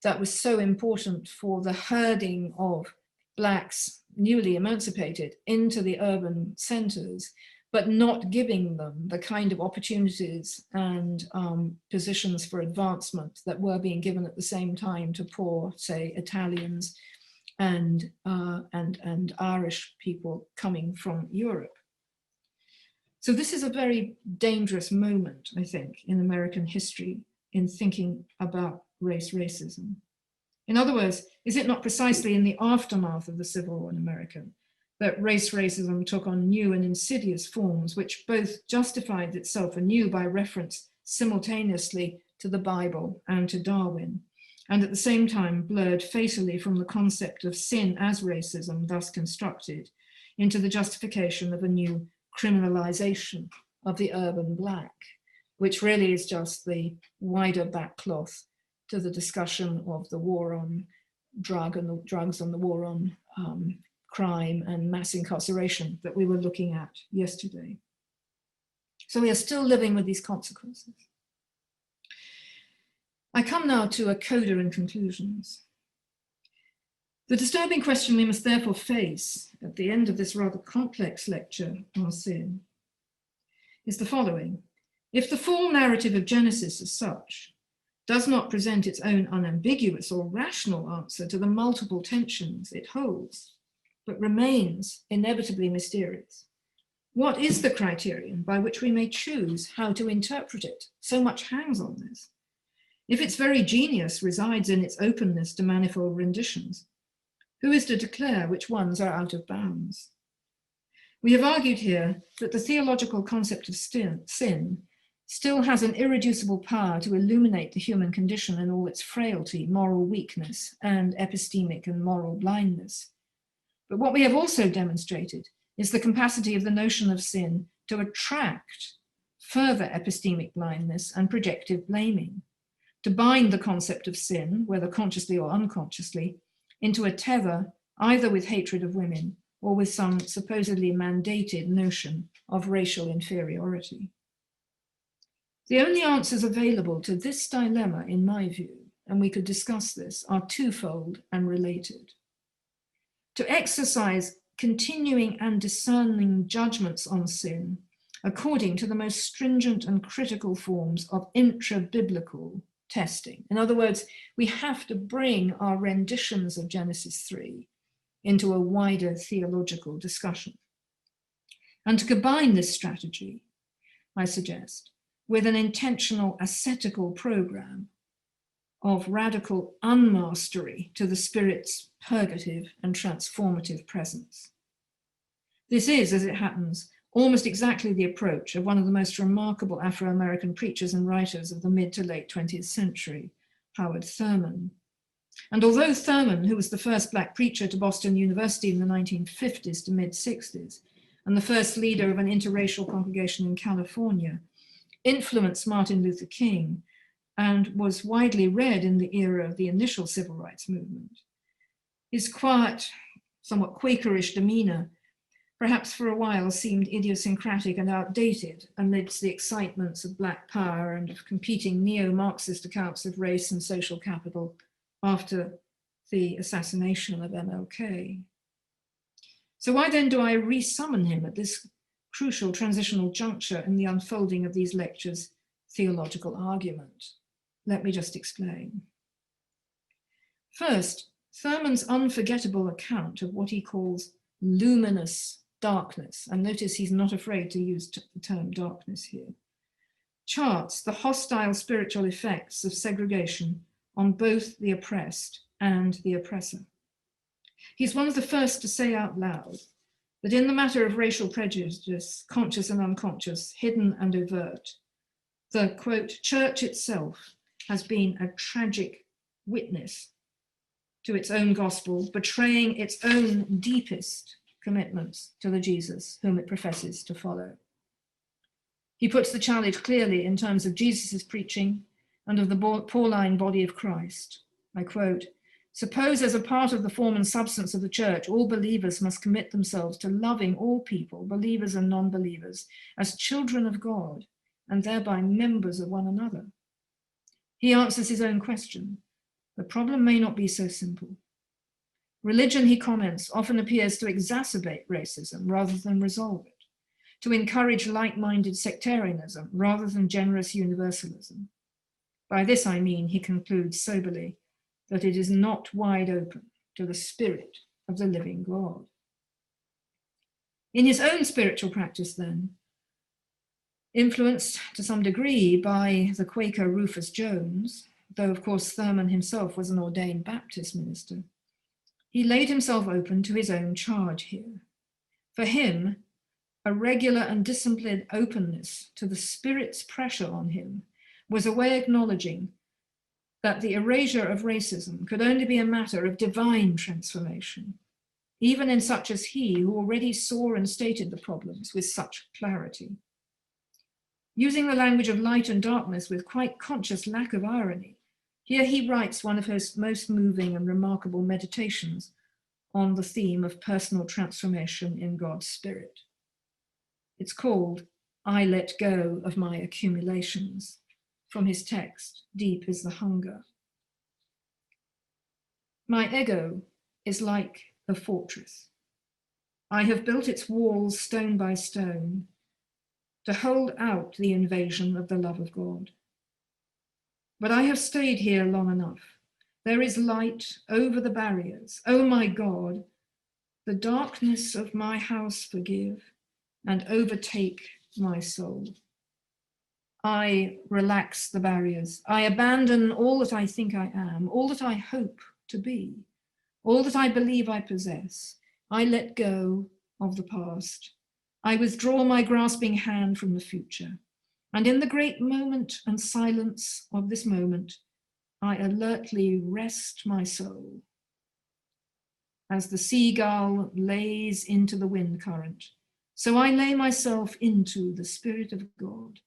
B: that was so important for the herding of Blacks newly emancipated into the urban centers, but not giving them the kind of opportunities and positions for advancement that were being given at the same time to poor, say, Italians and Irish people coming from Europe. So this is a very dangerous moment, I think, in American history in thinking about racism. In other words, is it not precisely in the aftermath of the Civil War in America that racism took on new and insidious forms, which both justified itself anew by reference simultaneously to the Bible and to Darwin, and at the same time blurred fatally from the concept of sin as racism thus constructed into the justification of a new criminalization of the urban Black, which really is just the wider backcloth to the discussion of the war on drugs and the war on crime and mass incarceration that we were looking at yesterday. So we are still living with these consequences. I come now to a coda in conclusions. The disturbing question we must therefore face at the end of this rather complex lecture on sin is the following. If the full narrative of Genesis is such does not present its own unambiguous or rational answer to the multiple tensions it holds, but remains inevitably mysterious. What is the criterion by which we may choose how to interpret it? So much hangs on this. If its very genius resides in its openness to manifold renditions, who is to declare which ones are out of bounds? We have argued here that the theological concept of sin still has an irreducible power to illuminate the human condition in all its frailty, moral weakness, and epistemic and moral blindness. But what we have also demonstrated is the capacity of the notion of sin to attract further epistemic blindness and projective blaming, to bind the concept of sin, whether consciously or unconsciously, into a tether either with hatred of women or with some supposedly mandated notion of racial inferiority. The only answers available to this dilemma, in my view, and we could discuss this, are twofold and related. To exercise continuing and discerning judgments on sin according to the most stringent and critical forms of intra-biblical testing. In other words, we have to bring our renditions of Genesis 3 into a wider theological discussion. And to combine this strategy, I suggest, with an intentional ascetical program of radical unmastery to the Spirit's purgative and transformative presence. This is, as it happens, almost exactly the approach of one of the most remarkable Afro-American preachers and writers of the mid to late 20th century, Howard Thurman. And although Thurman, who was the first Black preacher to Boston University in the 1950s to mid-60s, and the first leader of an interracial congregation in California, influenced Martin Luther King and was widely read in the era of the initial civil rights movement, his quiet, somewhat Quakerish demeanor perhaps for a while seemed idiosyncratic and outdated amidst the excitements of Black power and of competing neo-Marxist accounts of race and social capital after the assassination of MLK. So why then do I resummon him at this crucial transitional juncture in the unfolding of these lectures' theological argument? Let me just explain. First, Thurman's unforgettable account of what he calls luminous darkness, and notice he's not afraid to use the term darkness here, charts the hostile spiritual effects of segregation on both the oppressed and the oppressor. He's one of the first to say out loud that in the matter of racial prejudice, conscious and unconscious, hidden and overt, the, quote, church itself has been a tragic witness to its own gospel, betraying its own deepest commitments to the Jesus whom it professes to follow. He puts the challenge clearly in terms of Jesus's preaching and of the Pauline body of Christ. I quote, suppose as a part of the form and substance of the church, all believers must commit themselves to loving all people, believers and non-believers, as children of God, and thereby members of one another. He answers his own question. The problem may not be so simple. Religion, he comments, often appears to exacerbate racism rather than resolve it, to encourage like-minded sectarianism rather than generous universalism. By this I mean, he concludes soberly, that it is not wide open to the Spirit of the living God. In his own spiritual practice then, influenced to some degree by the Quaker Rufus Jones, though of course Thurman himself was an ordained Baptist minister, he laid himself open to his own charge here. For him, a regular and disciplined openness to the Spirit's pressure on him was a way of acknowledging that the erasure of racism could only be a matter of divine transformation, even in such as he who already saw and stated the problems with such clarity. Using the language of light and darkness with quite conscious lack of irony, here he writes one of his most moving and remarkable meditations on the theme of personal transformation in God's Spirit. It's called, I Let Go of My Accumulations, from his text, Deep is the Hunger. My ego is like a fortress. I have built its walls stone by stone to hold out the invasion of the love of God. but I have stayed here long enough. There is light over the barriers. Oh my God, the darkness of my house forgive and overtake my soul. I relax the barriers. I abandon all that I think I am, all that I hope to be, all that I believe I possess. I let go of the past. I withdraw my grasping hand from the future. And in the great moment and silence of this moment, I alertly rest my soul. As the seagull lays into the wind current, so I lay myself into the Spirit of God.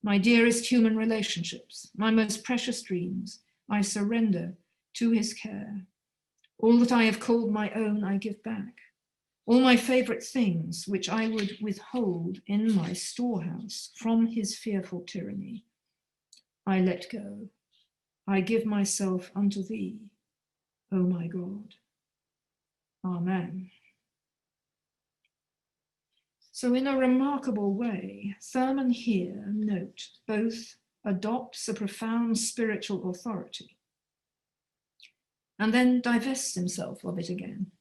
B: My dearest human relationships, my most precious dreams, I surrender to his care. All that I have called my own, I give back. All my favorite things, which I would withhold in my storehouse from his fearful tyranny, I let go. I give myself unto thee, O my God. Amen. So in a remarkable way, Thurman here, note, both adopts a profound spiritual authority and then divests himself of it again.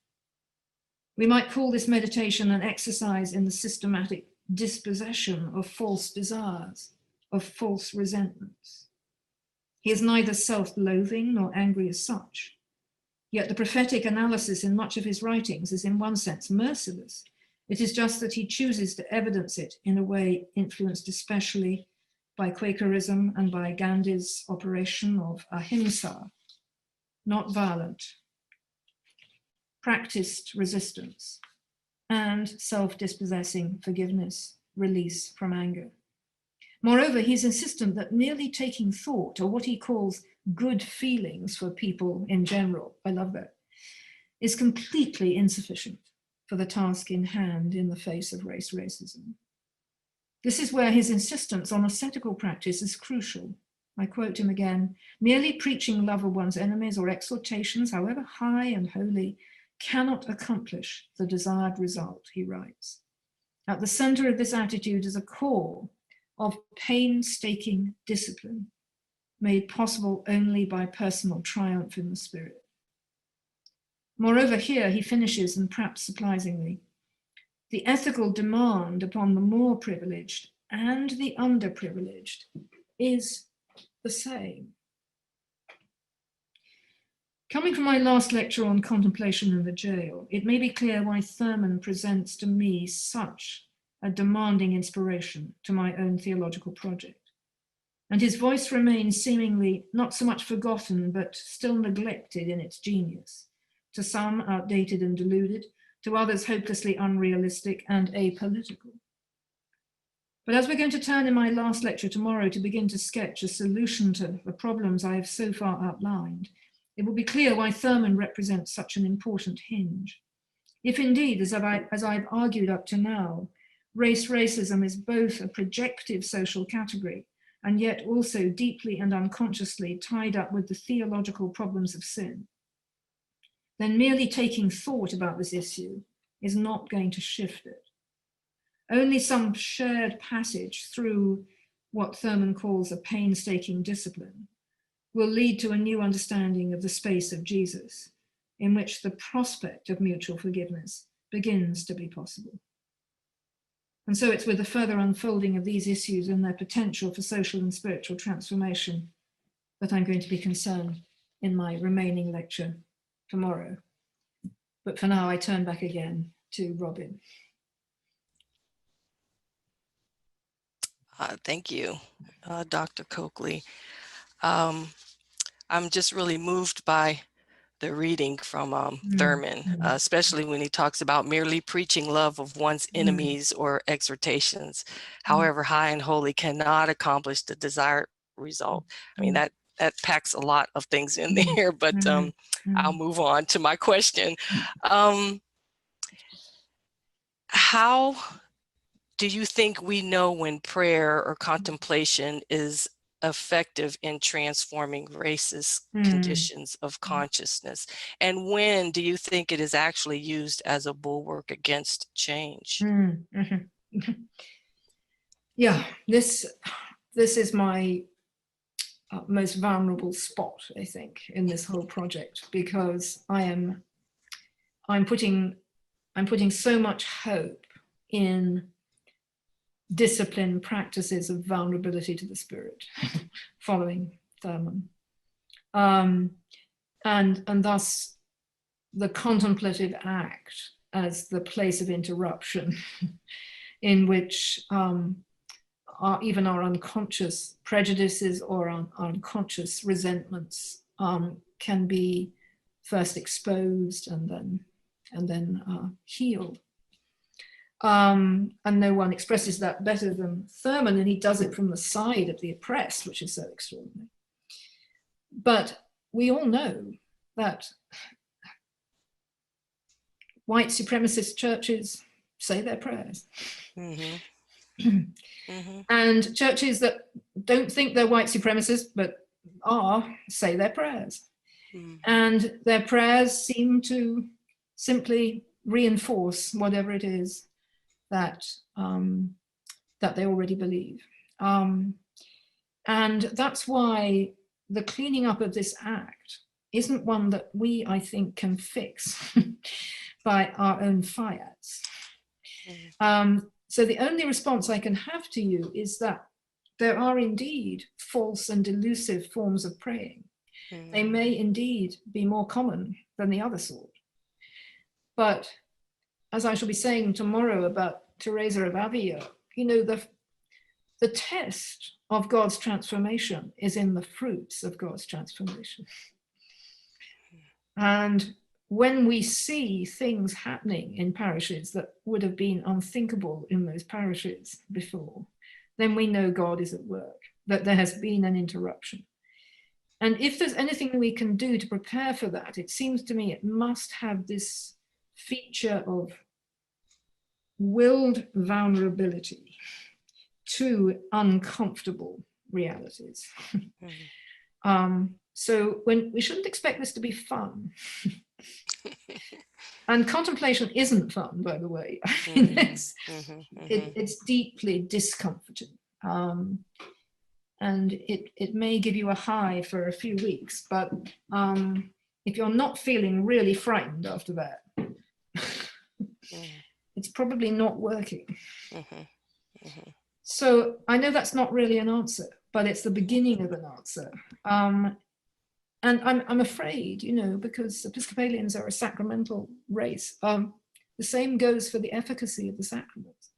B: We might call this meditation an exercise in the systematic dispossession of false desires, of false resentments. He is neither self-loathing nor angry as such, yet the prophetic analysis in much of his writings is in one sense merciless. It is just that he chooses to evidence it in a way influenced especially by Quakerism and by Gandhi's operation of ahimsa, not violent, practiced resistance, and self-dispossessing forgiveness, release from anger. Moreover, he's insistent that merely taking thought, or what he calls good feelings for people in general, I love that, is completely insufficient for the task in hand in the face of race racism. This is where his insistence on ascetical practice is crucial. I quote him again, merely preaching love of one's enemies or exhortations, however high and holy, cannot accomplish the desired result, he writes. At the center of this attitude is a core of painstaking discipline, made possible only by personal triumph in the spirit. Moreover, here he finishes, and perhaps surprisingly, the ethical demand upon the more privileged and the underprivileged is the same. Coming from my last lecture on contemplation in the jail, it may be clear why Thurman presents to me such a demanding inspiration to my own theological project. And his voice remains seemingly not so much forgotten, but still neglected in its genius. To some, outdated and deluded, to others, hopelessly unrealistic and apolitical. But as we're going to turn in my last lecture tomorrow to begin to sketch a solution to the problems I have so far outlined, it will be clear why Thurman represents such an important hinge. If indeed, as I've argued up to now, racism is both a projective social category and yet also deeply and unconsciously tied up with the theological problems of sin, then merely taking thought about this issue is not going to shift it. Only some shared passage through what Thurman calls a painstaking discipline will lead to a new understanding of the space of Jesus, in which the prospect of mutual forgiveness begins to be possible. And so it's with the further unfolding of these issues and their potential for social and spiritual transformation that I'm going to be concerned in my remaining lecture tomorrow. But for now, I turn back again to Robin.
C: Thank you, Dr. Coakley. I'm just really moved by the reading from Thurman, especially when he talks about merely preaching love of one's enemies or exhortations, however high and holy, cannot accomplish the desired result. I mean, that packs a lot of things in there, but I'll move on to my question. How do you think we know when prayer or contemplation is effective in transforming racist conditions of consciousness? And when do you think it is actually used as a bulwark against change?
B: Yeah, this is my most vulnerable spot, I think, in this whole project, because I'm putting so much hope in disciplined practices of vulnerability to the Spirit, following Thurman, and thus the contemplative act as the place of interruption, in which even our unconscious prejudices or our unconscious resentments can be first exposed and then healed. And no one expresses that better than Thurman, and he does it from the side of the oppressed, which is so extraordinary. But we all know that white supremacist churches say their prayers.
C: Mm-hmm. Mm-hmm.
B: And churches that don't think they're white supremacists but are, say their prayers. Mm. And their prayers seem to simply reinforce whatever it is that they already believe. And that's why the cleaning up of this act isn't one that we, I think, can fix by our own fiats. So the only response I can have to you is that there are indeed false and delusive forms of praying. They may indeed be more common than the other sort. But as I shall be saying tomorrow about Teresa of Avila, you know, the test of God's transformation is in the fruits of God's transformation. And when we see things happening in parishes that would have been unthinkable in those parishes before, then we know God is at work, that there has been an interruption. And if there's anything we can do to prepare for that, it seems to me it must have this feature of willed vulnerability to uncomfortable realities. So when we shouldn't expect this to be fun. And contemplation isn't fun, by the way. I mean, it's deeply discomforting. And it may give you a high for a few weeks, but if you're not feeling really frightened after that, it's probably not working. So I know that's not really an answer, but it's the beginning of an answer. And I'm afraid, you know, because Episcopalians are a sacramental race, the same goes for the efficacy of the sacraments.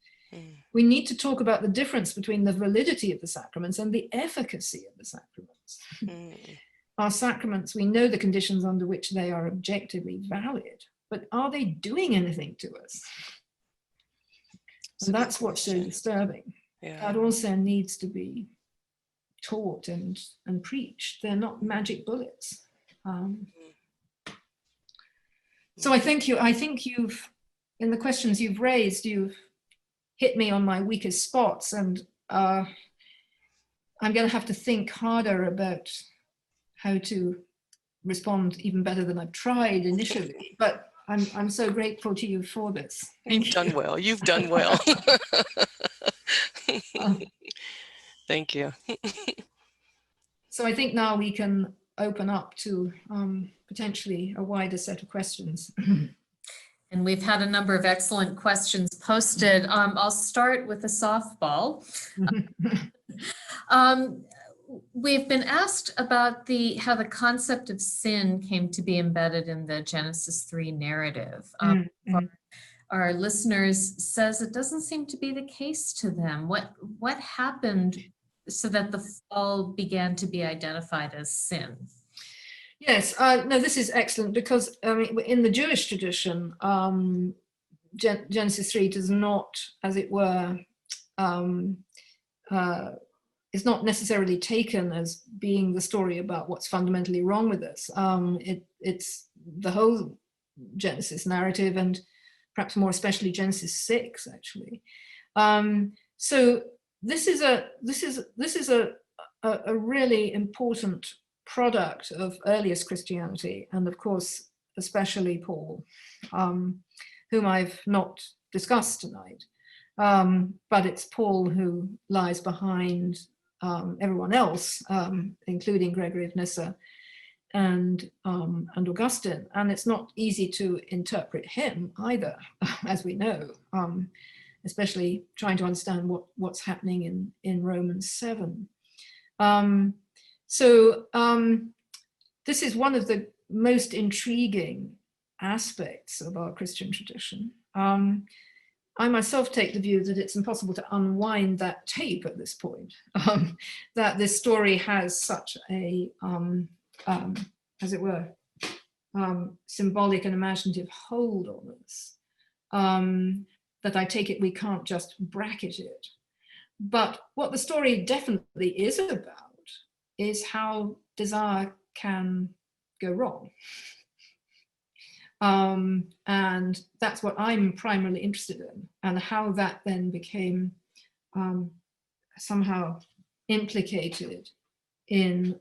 B: We need to talk about the difference between the validity of the sacraments and the efficacy of the sacraments. Our sacraments, we know the conditions under which they are objectively valid, but are they doing anything to us? And that's what's so disturbing. Yeah. That also needs to be taught and preached. They're not magic bullets. So I think you've, in the questions you've raised, you've hit me on my weakest spots, and I'm going to have to think harder about how to respond even better than I've tried initially. But I'm so grateful to you for this.
C: You've done well. You've done well. Thank you.
B: So I think now we can open up to potentially a wider set of questions.
A: And we've had a number of excellent questions posted. I'll start with a softball. We've been asked about how the concept of sin came to be embedded in the Genesis 3 narrative. Our listeners says it doesn't seem to be the case to them. What happened so that the fall began to be identified as sin?
B: Yes, no, this is excellent, because in the Jewish tradition, Genesis 3 does not, as it were, is not necessarily taken as being the story about what's fundamentally wrong with us. It's the whole Genesis narrative, and perhaps more especially Genesis 6, actually. So this is a really important product of earliest Christianity, and of course, especially Paul, whom I've not discussed tonight. But it's Paul who lies behind everyone else, including Gregory of Nyssa and Augustine. And it's not easy to interpret him either, as we know, especially trying to understand what's happening in Romans 7. This is one of the most intriguing aspects of our Christian tradition. I myself take the view that it's impossible to unwind that tape at this point, that this story has such a, as it were, symbolic and imaginative hold on us, that I take it we can't just bracket it. But what the story definitely is about is how desire can go wrong. And that's what I'm primarily interested in, and how that then became somehow implicated in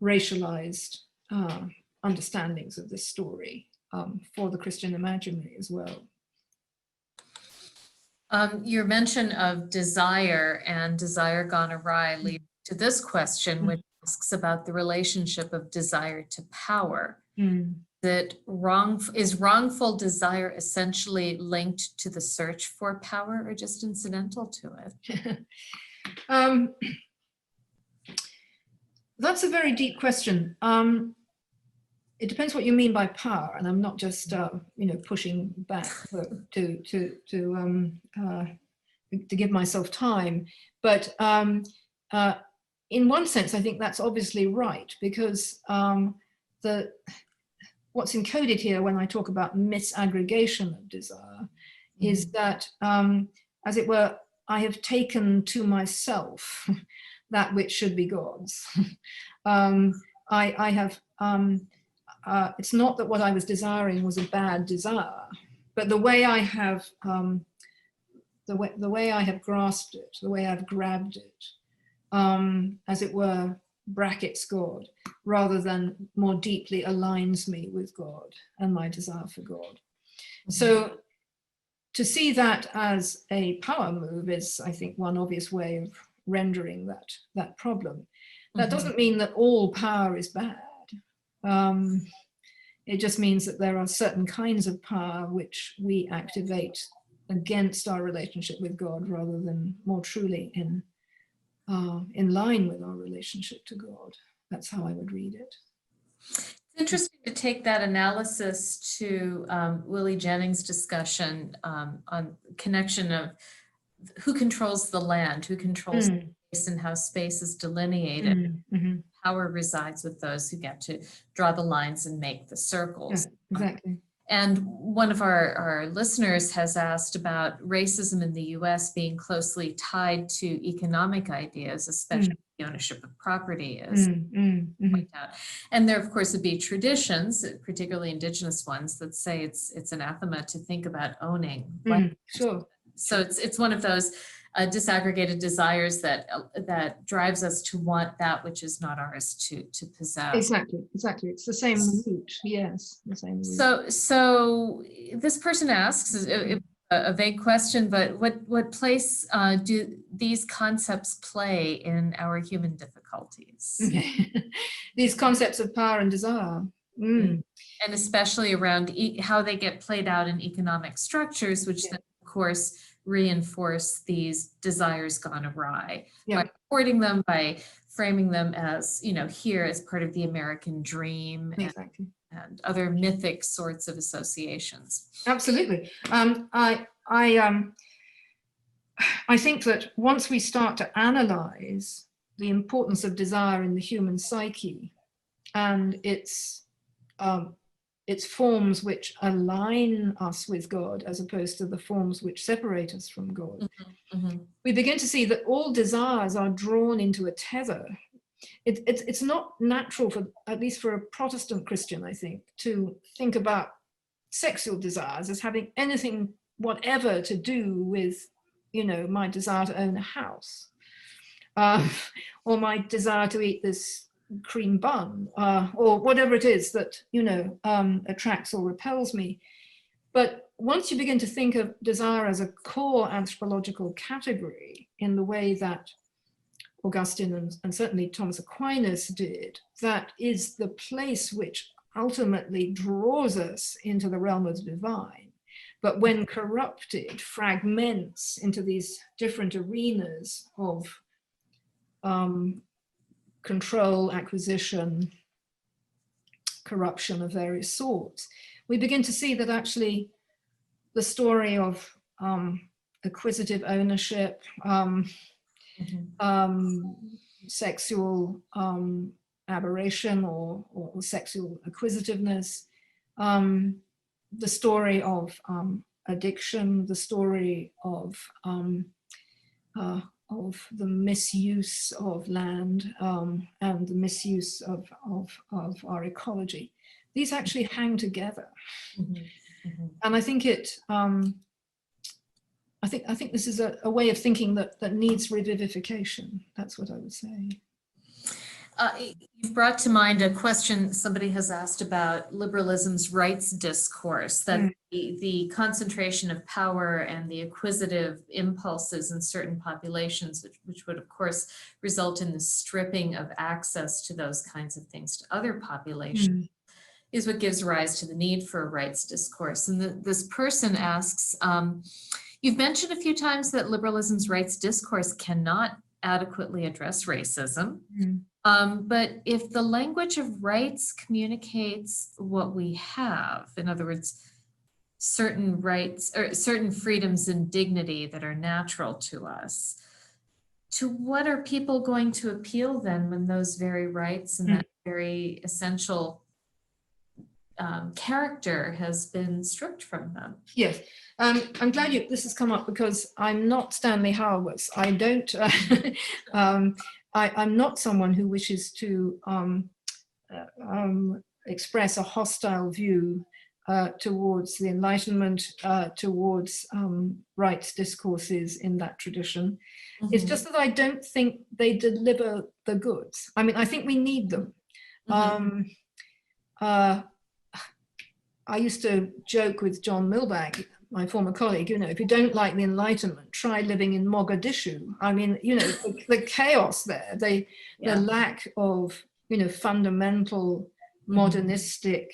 B: racialized understandings of this story for the Christian imaginary as well.
A: Your mention of desire and desire gone awry leads to this question, which asks about the relationship of desire to power. That is wrongful desire essentially linked to the search for power, or just incidental to it?
B: That's a very deep question. It depends what you mean by power, and I'm not just pushing back to give myself time, but in one sense, I think that's obviously right, because what's encoded here when I talk about misaggregation of desire is that, as it were, I have taken to myself that which should be God's. I have, it's not that what I was desiring was a bad desire, but the way I have, the way I have grasped it, the way I've grabbed it, as it were, brackets God, rather than more deeply aligns me with God and my desire for God. So to see that as a power move is, I think, one obvious way of rendering that problem. That doesn't mean that all power is bad. It just means that there are certain kinds of power which we activate against our relationship with God, rather than more truly in line with our relationship to God. That's how I would read it.
A: It's interesting to take that analysis to Willie Jennings' discussion on connection of who controls the land, who controls space, and how space is delineated. Power resides with those who get to draw the lines and make the circles.
B: Yeah, exactly.
A: And one of our listeners has asked about racism in the US being closely tied to economic ideas, especially the ownership of property, as point out. And there, of course, would be traditions, particularly indigenous ones, that say it's anathema to think about owning.
B: Sure.
A: So it's one of those disaggregated desires that drives us to want that which is not ours to possess.
B: Exactly. It's the same root. Yes, the same root.
A: So this person asks a vague question, but what place do these concepts play in our human difficulties?
B: These concepts of power and desire.
A: And especially around how they get played out in economic structures, which then, of course, reinforce these desires gone awry by supporting them, by framing them as, here as part of the American dream and other mythic sorts of associations.
B: Absolutely. I think that once we start to analyze the importance of desire in the human psyche and its forms which align us with God as opposed to the forms which separate us from God, we begin to see that all desires are drawn into a tether. It's not natural, at least for a Protestant Christian, I think, to think about sexual desires as having anything whatever to do with, my desire to own a house, or my desire to eat this cream bun, or whatever it is that attracts or repels me. But once you begin to think of desire as a core anthropological category in the way that Augustine and certainly Thomas Aquinas did, that is the place which ultimately draws us into the realm of the divine. But when corrupted, fragments into these different arenas of control, acquisition, corruption of various sorts, we begin to see that actually the story of acquisitive ownership, sexual aberration or sexual acquisitiveness, the story of addiction, the story of the misuse of land and the misuse of our ecology. These actually hang together. And I think I think this is a way of thinking that needs revivification. That's what I would say.
A: You've brought to mind a question somebody has asked about liberalism's rights discourse, that the concentration of power and the acquisitive impulses in certain populations, which would of course result in the stripping of access to those kinds of things to other populations, is what gives rise to the need for a rights discourse. And this person asks, you've mentioned a few times that liberalism's rights discourse cannot adequately address racism. But if the language of rights communicates what we have, in other words, certain rights or certain freedoms and dignity that are natural to us, to what are people going to appeal then when those very rights and that very essential character has been stripped from them?
B: Yes, I'm glad this has come up, because I'm not Stanley Hauerwas. I don't, I'm not someone who wishes to express a hostile view towards the Enlightenment, towards rights discourses in that tradition. It's just that I don't think they deliver the goods. I mean, I think we need them. I used to joke with John Milbank, my former colleague, if you don't like the Enlightenment, try living in Mogadishu. I mean, the chaos there, the lack of, fundamental modernistic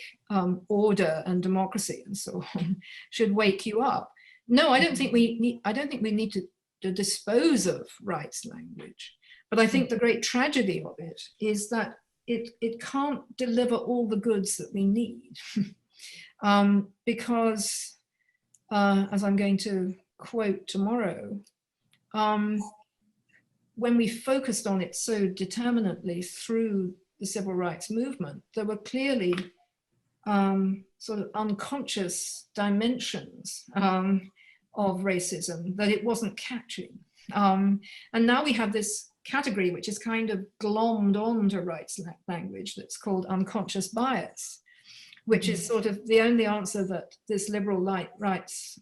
B: order and democracy and so on should wake you up. No, I don't think we need to dispose of rights language. But I think the great tragedy of it is that it can't deliver all the goods that we need. Because, as I'm going to quote tomorrow, when we focused on it so determinately through the civil rights movement, there were clearly sort of unconscious dimensions of racism that it wasn't catching. And now we have this category which is kind of glommed onto rights language that's called unconscious bias, which is sort of the only answer that this liberal rights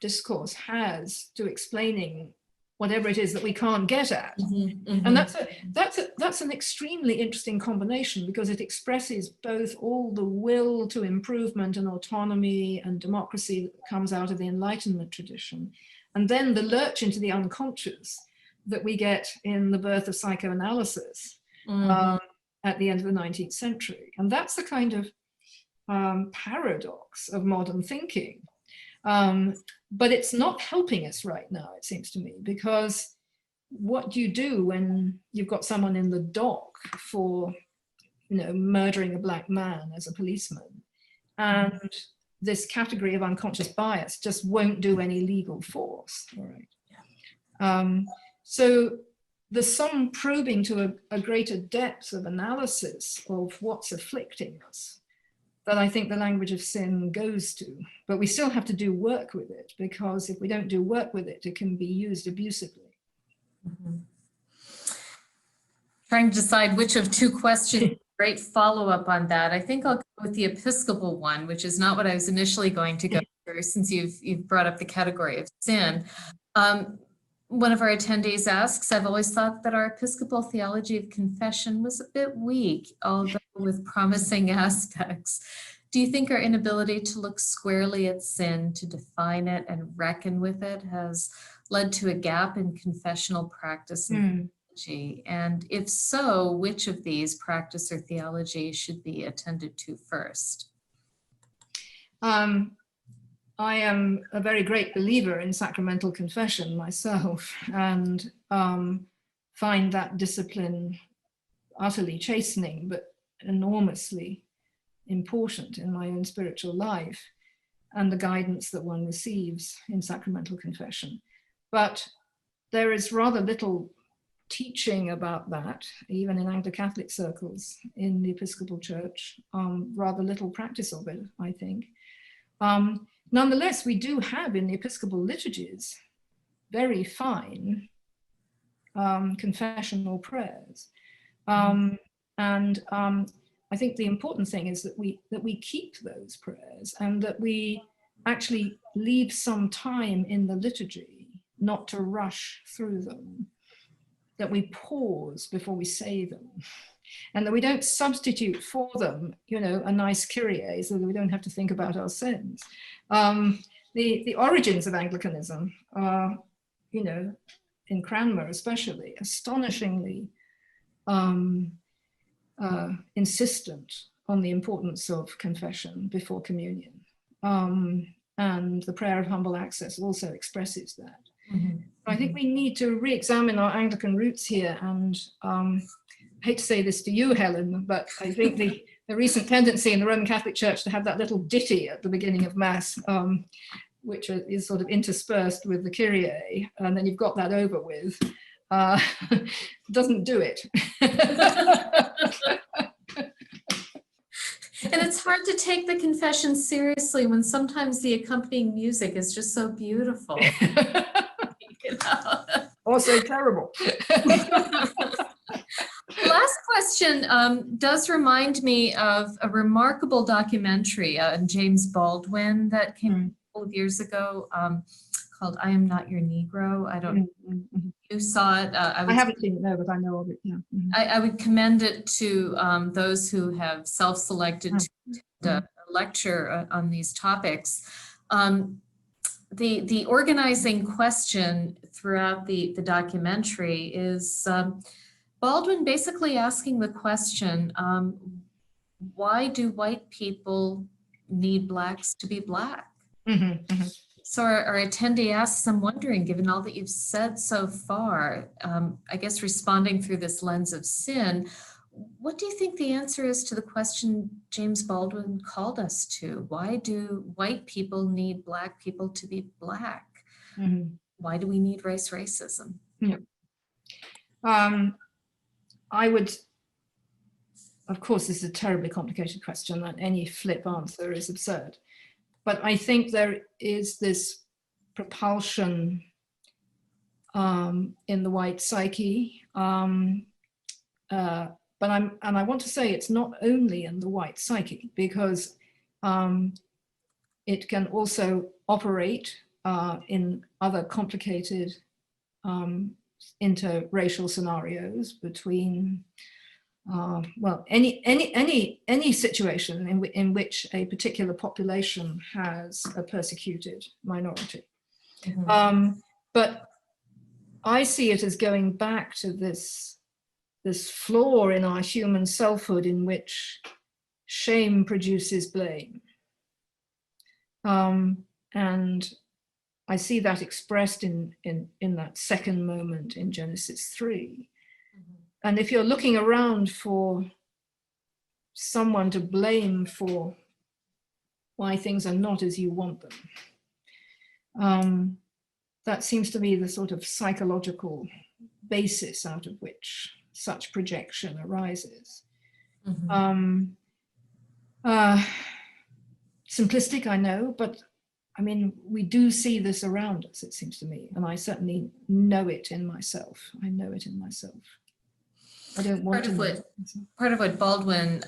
B: discourse has to explaining whatever it is that we can't get at. And that's an extremely interesting combination, because it expresses both all the will to improvement and autonomy and democracy that comes out of the Enlightenment tradition, and then the lurch into the unconscious that we get in the birth of psychoanalysis at the end of the 19th century. And that's the kind of paradox of modern thinking. But it's not helping us right now, it seems to me, because what do you do when you've got someone in the dock for, murdering a black man as a policeman, and this category of unconscious bias just won't do any legal force, all right? So there's some probing to a greater depth of analysis of what's afflicting us that I think the language of sin goes to. But we still have to do work with it, because if we don't do work with it, it can be used abusively.
A: Trying to decide which of two questions, great follow-up on that. I think I'll go with the Episcopal one, which is not what I was initially going to go through, since you've brought up the category of sin. One of our attendees asks, I've always thought that our Episcopal theology of confession was a bit weak, although with promising aspects. Do you think our inability to look squarely at sin, to define it and reckon with it, has led to a gap in confessional practice and theology? And if so, which of these, practice or theology, should be attended to first?
B: I am a very great believer in sacramental confession myself, and find that discipline utterly chastening, but enormously important in my own spiritual life and the guidance that one receives in sacramental confession. But there is rather little teaching about that, even in Anglo-Catholic circles in the Episcopal Church, rather little practice of it, I think. Nonetheless, we do have in the Episcopal liturgies very fine confessional prayers. I think the important thing is that we keep those prayers, and that we actually leave some time in the liturgy not to rush through them, that we pause before we say them, and that we don't substitute for them, a nice Kyrie so that we don't have to think about our sins. The origins of Anglicanism are, in Cranmer especially, astonishingly insistent on the importance of confession before communion. And the prayer of humble access also expresses that.
A: Mm-hmm.
B: I think we need to re-examine our Anglican roots here, and I hate to say this to you, Helen, but I think the recent tendency in the Roman Catholic Church to have that little ditty at the beginning of Mass, which is sort of interspersed with the Kyrie, and then you've got that over with, doesn't do it.
A: And it's hard to take the confession seriously when sometimes the accompanying music is just so beautiful.
B: Also terrible.
A: Last question does remind me of a remarkable documentary on James Baldwin that came a couple of years ago called I Am Not Your Negro. I don't know if you saw it.
B: I haven't seen it, no, but I know of it. Yeah.
A: I would commend it to those who have self-selected to lecture on these topics. The organizing question throughout the documentary is Baldwin basically asking the question, why do white people need blacks to be black? So our attendee asks, I'm wondering, given all that you've said so far, I guess responding through this lens of sin, what do you think the answer is to the question James Baldwin called us to? Why do white people need black people to be black? Why do we need racism?
B: Yeah. I would, of course, this is a terribly complicated question, and any flip answer is absurd. But I think there is this propulsion in the white psyche. But I want to say it's not only in the white psyche, because it can also operate in other complicated interracial scenarios between any situation in which a particular population has a persecuted minority. But I see it as going back to this flaw in our human selfhood in which shame produces blame. And I see that expressed in that second moment in Genesis 3. And if you're looking around for someone to blame for why things are not as you want them, that seems to be the sort of psychological basis out of which such projection arises. Simplistic, I know, but I mean, we do see this around us, it seems to me, and I certainly know it in myself. I know it in myself. I don't want
A: part of what Baldwin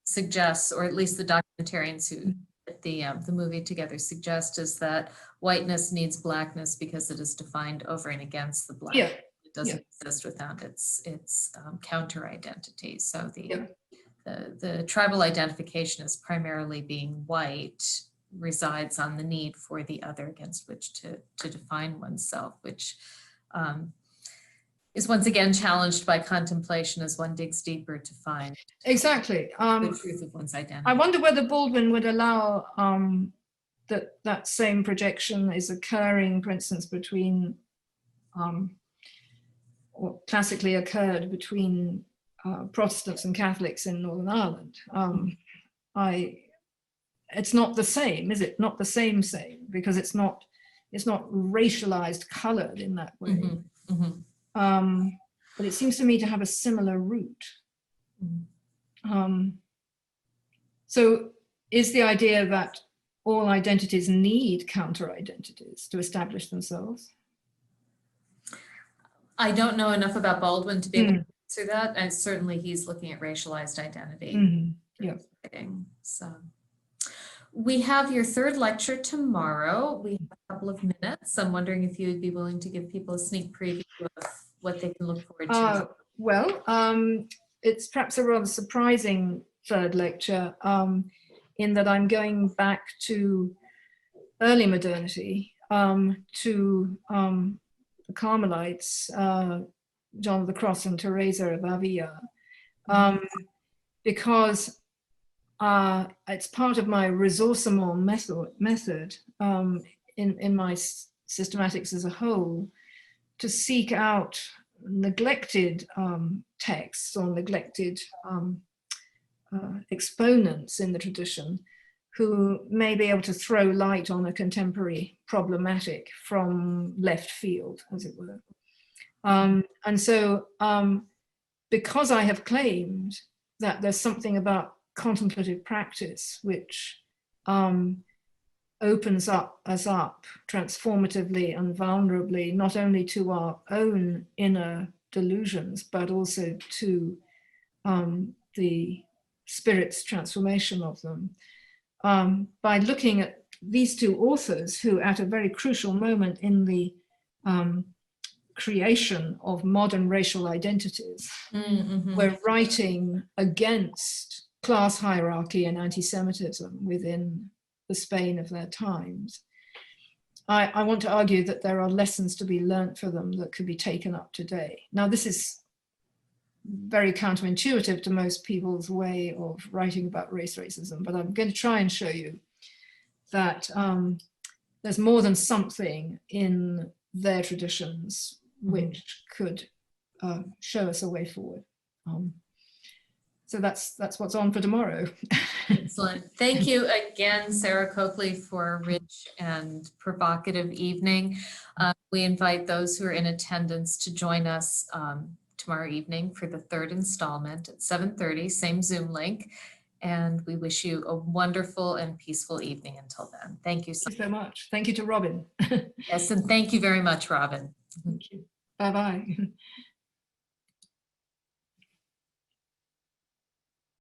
A: suggests, or at least the documentarians who put the movie together suggest, is that whiteness needs blackness because it is defined over and against the black. It doesn't exist without its counter identity. So the tribal identification as primarily being white resides on the need for the other against which to define oneself, which is once again challenged by contemplation as one digs deeper to find
B: Exactly.
A: the truth of one's identity.
B: I wonder whether Baldwin would allow that same projection is occurring, for instance, between, or classically occurred between Protestants and Catholics in Northern Ireland. It's not the same, is it? Not the same, because it's not racialized, colored in that way.
A: Mm-hmm. Mm-hmm.
B: But it seems to me to have a similar root. So is the idea that all identities need counter-identities to establish themselves?
A: I don't know enough about Baldwin to be able to answer that. And certainly he's looking at racialized identity.
B: Yeah.
A: So we have your third lecture tomorrow. We have a couple of minutes. I'm wondering if you would be willing to give people a sneak preview of what they can look forward to.
B: Well, it's perhaps a rather surprising third lecture in that I'm going back to early modernity, to the Carmelites, John of the Cross and Teresa of Avila, because it's part of my ressourcement method in my systematics as a whole, to seek out neglected texts or neglected exponents in the tradition who may be able to throw light on a contemporary problematic from left field, as it were. And so because I have claimed that there's something about contemplative practice which opens us up transformatively and vulnerably, not only to our own inner delusions, but also to the Spirit's transformation of them. By looking at these two authors who at a very crucial moment in the creation of modern racial identities were writing against class hierarchy and anti-Semitism within the Spain of their times. I want to argue that there are lessons to be learnt for them that could be taken up today. Now, this is very counterintuitive to most people's way of writing about racism, but I'm going to try and show you that there's more than something in their traditions which could show us a way forward. So that's what's on for tomorrow.
A: Excellent. Thank you again, Sarah Coakley, for a rich and provocative evening. We invite those who are in attendance to join us tomorrow evening for the third installment at 7:30, same Zoom link. And we wish you a wonderful and peaceful evening until then. Thank you
B: so much. Thank you to Robin.
A: Yes, and thank you very much, Robin.
B: Thank you. Bye-bye.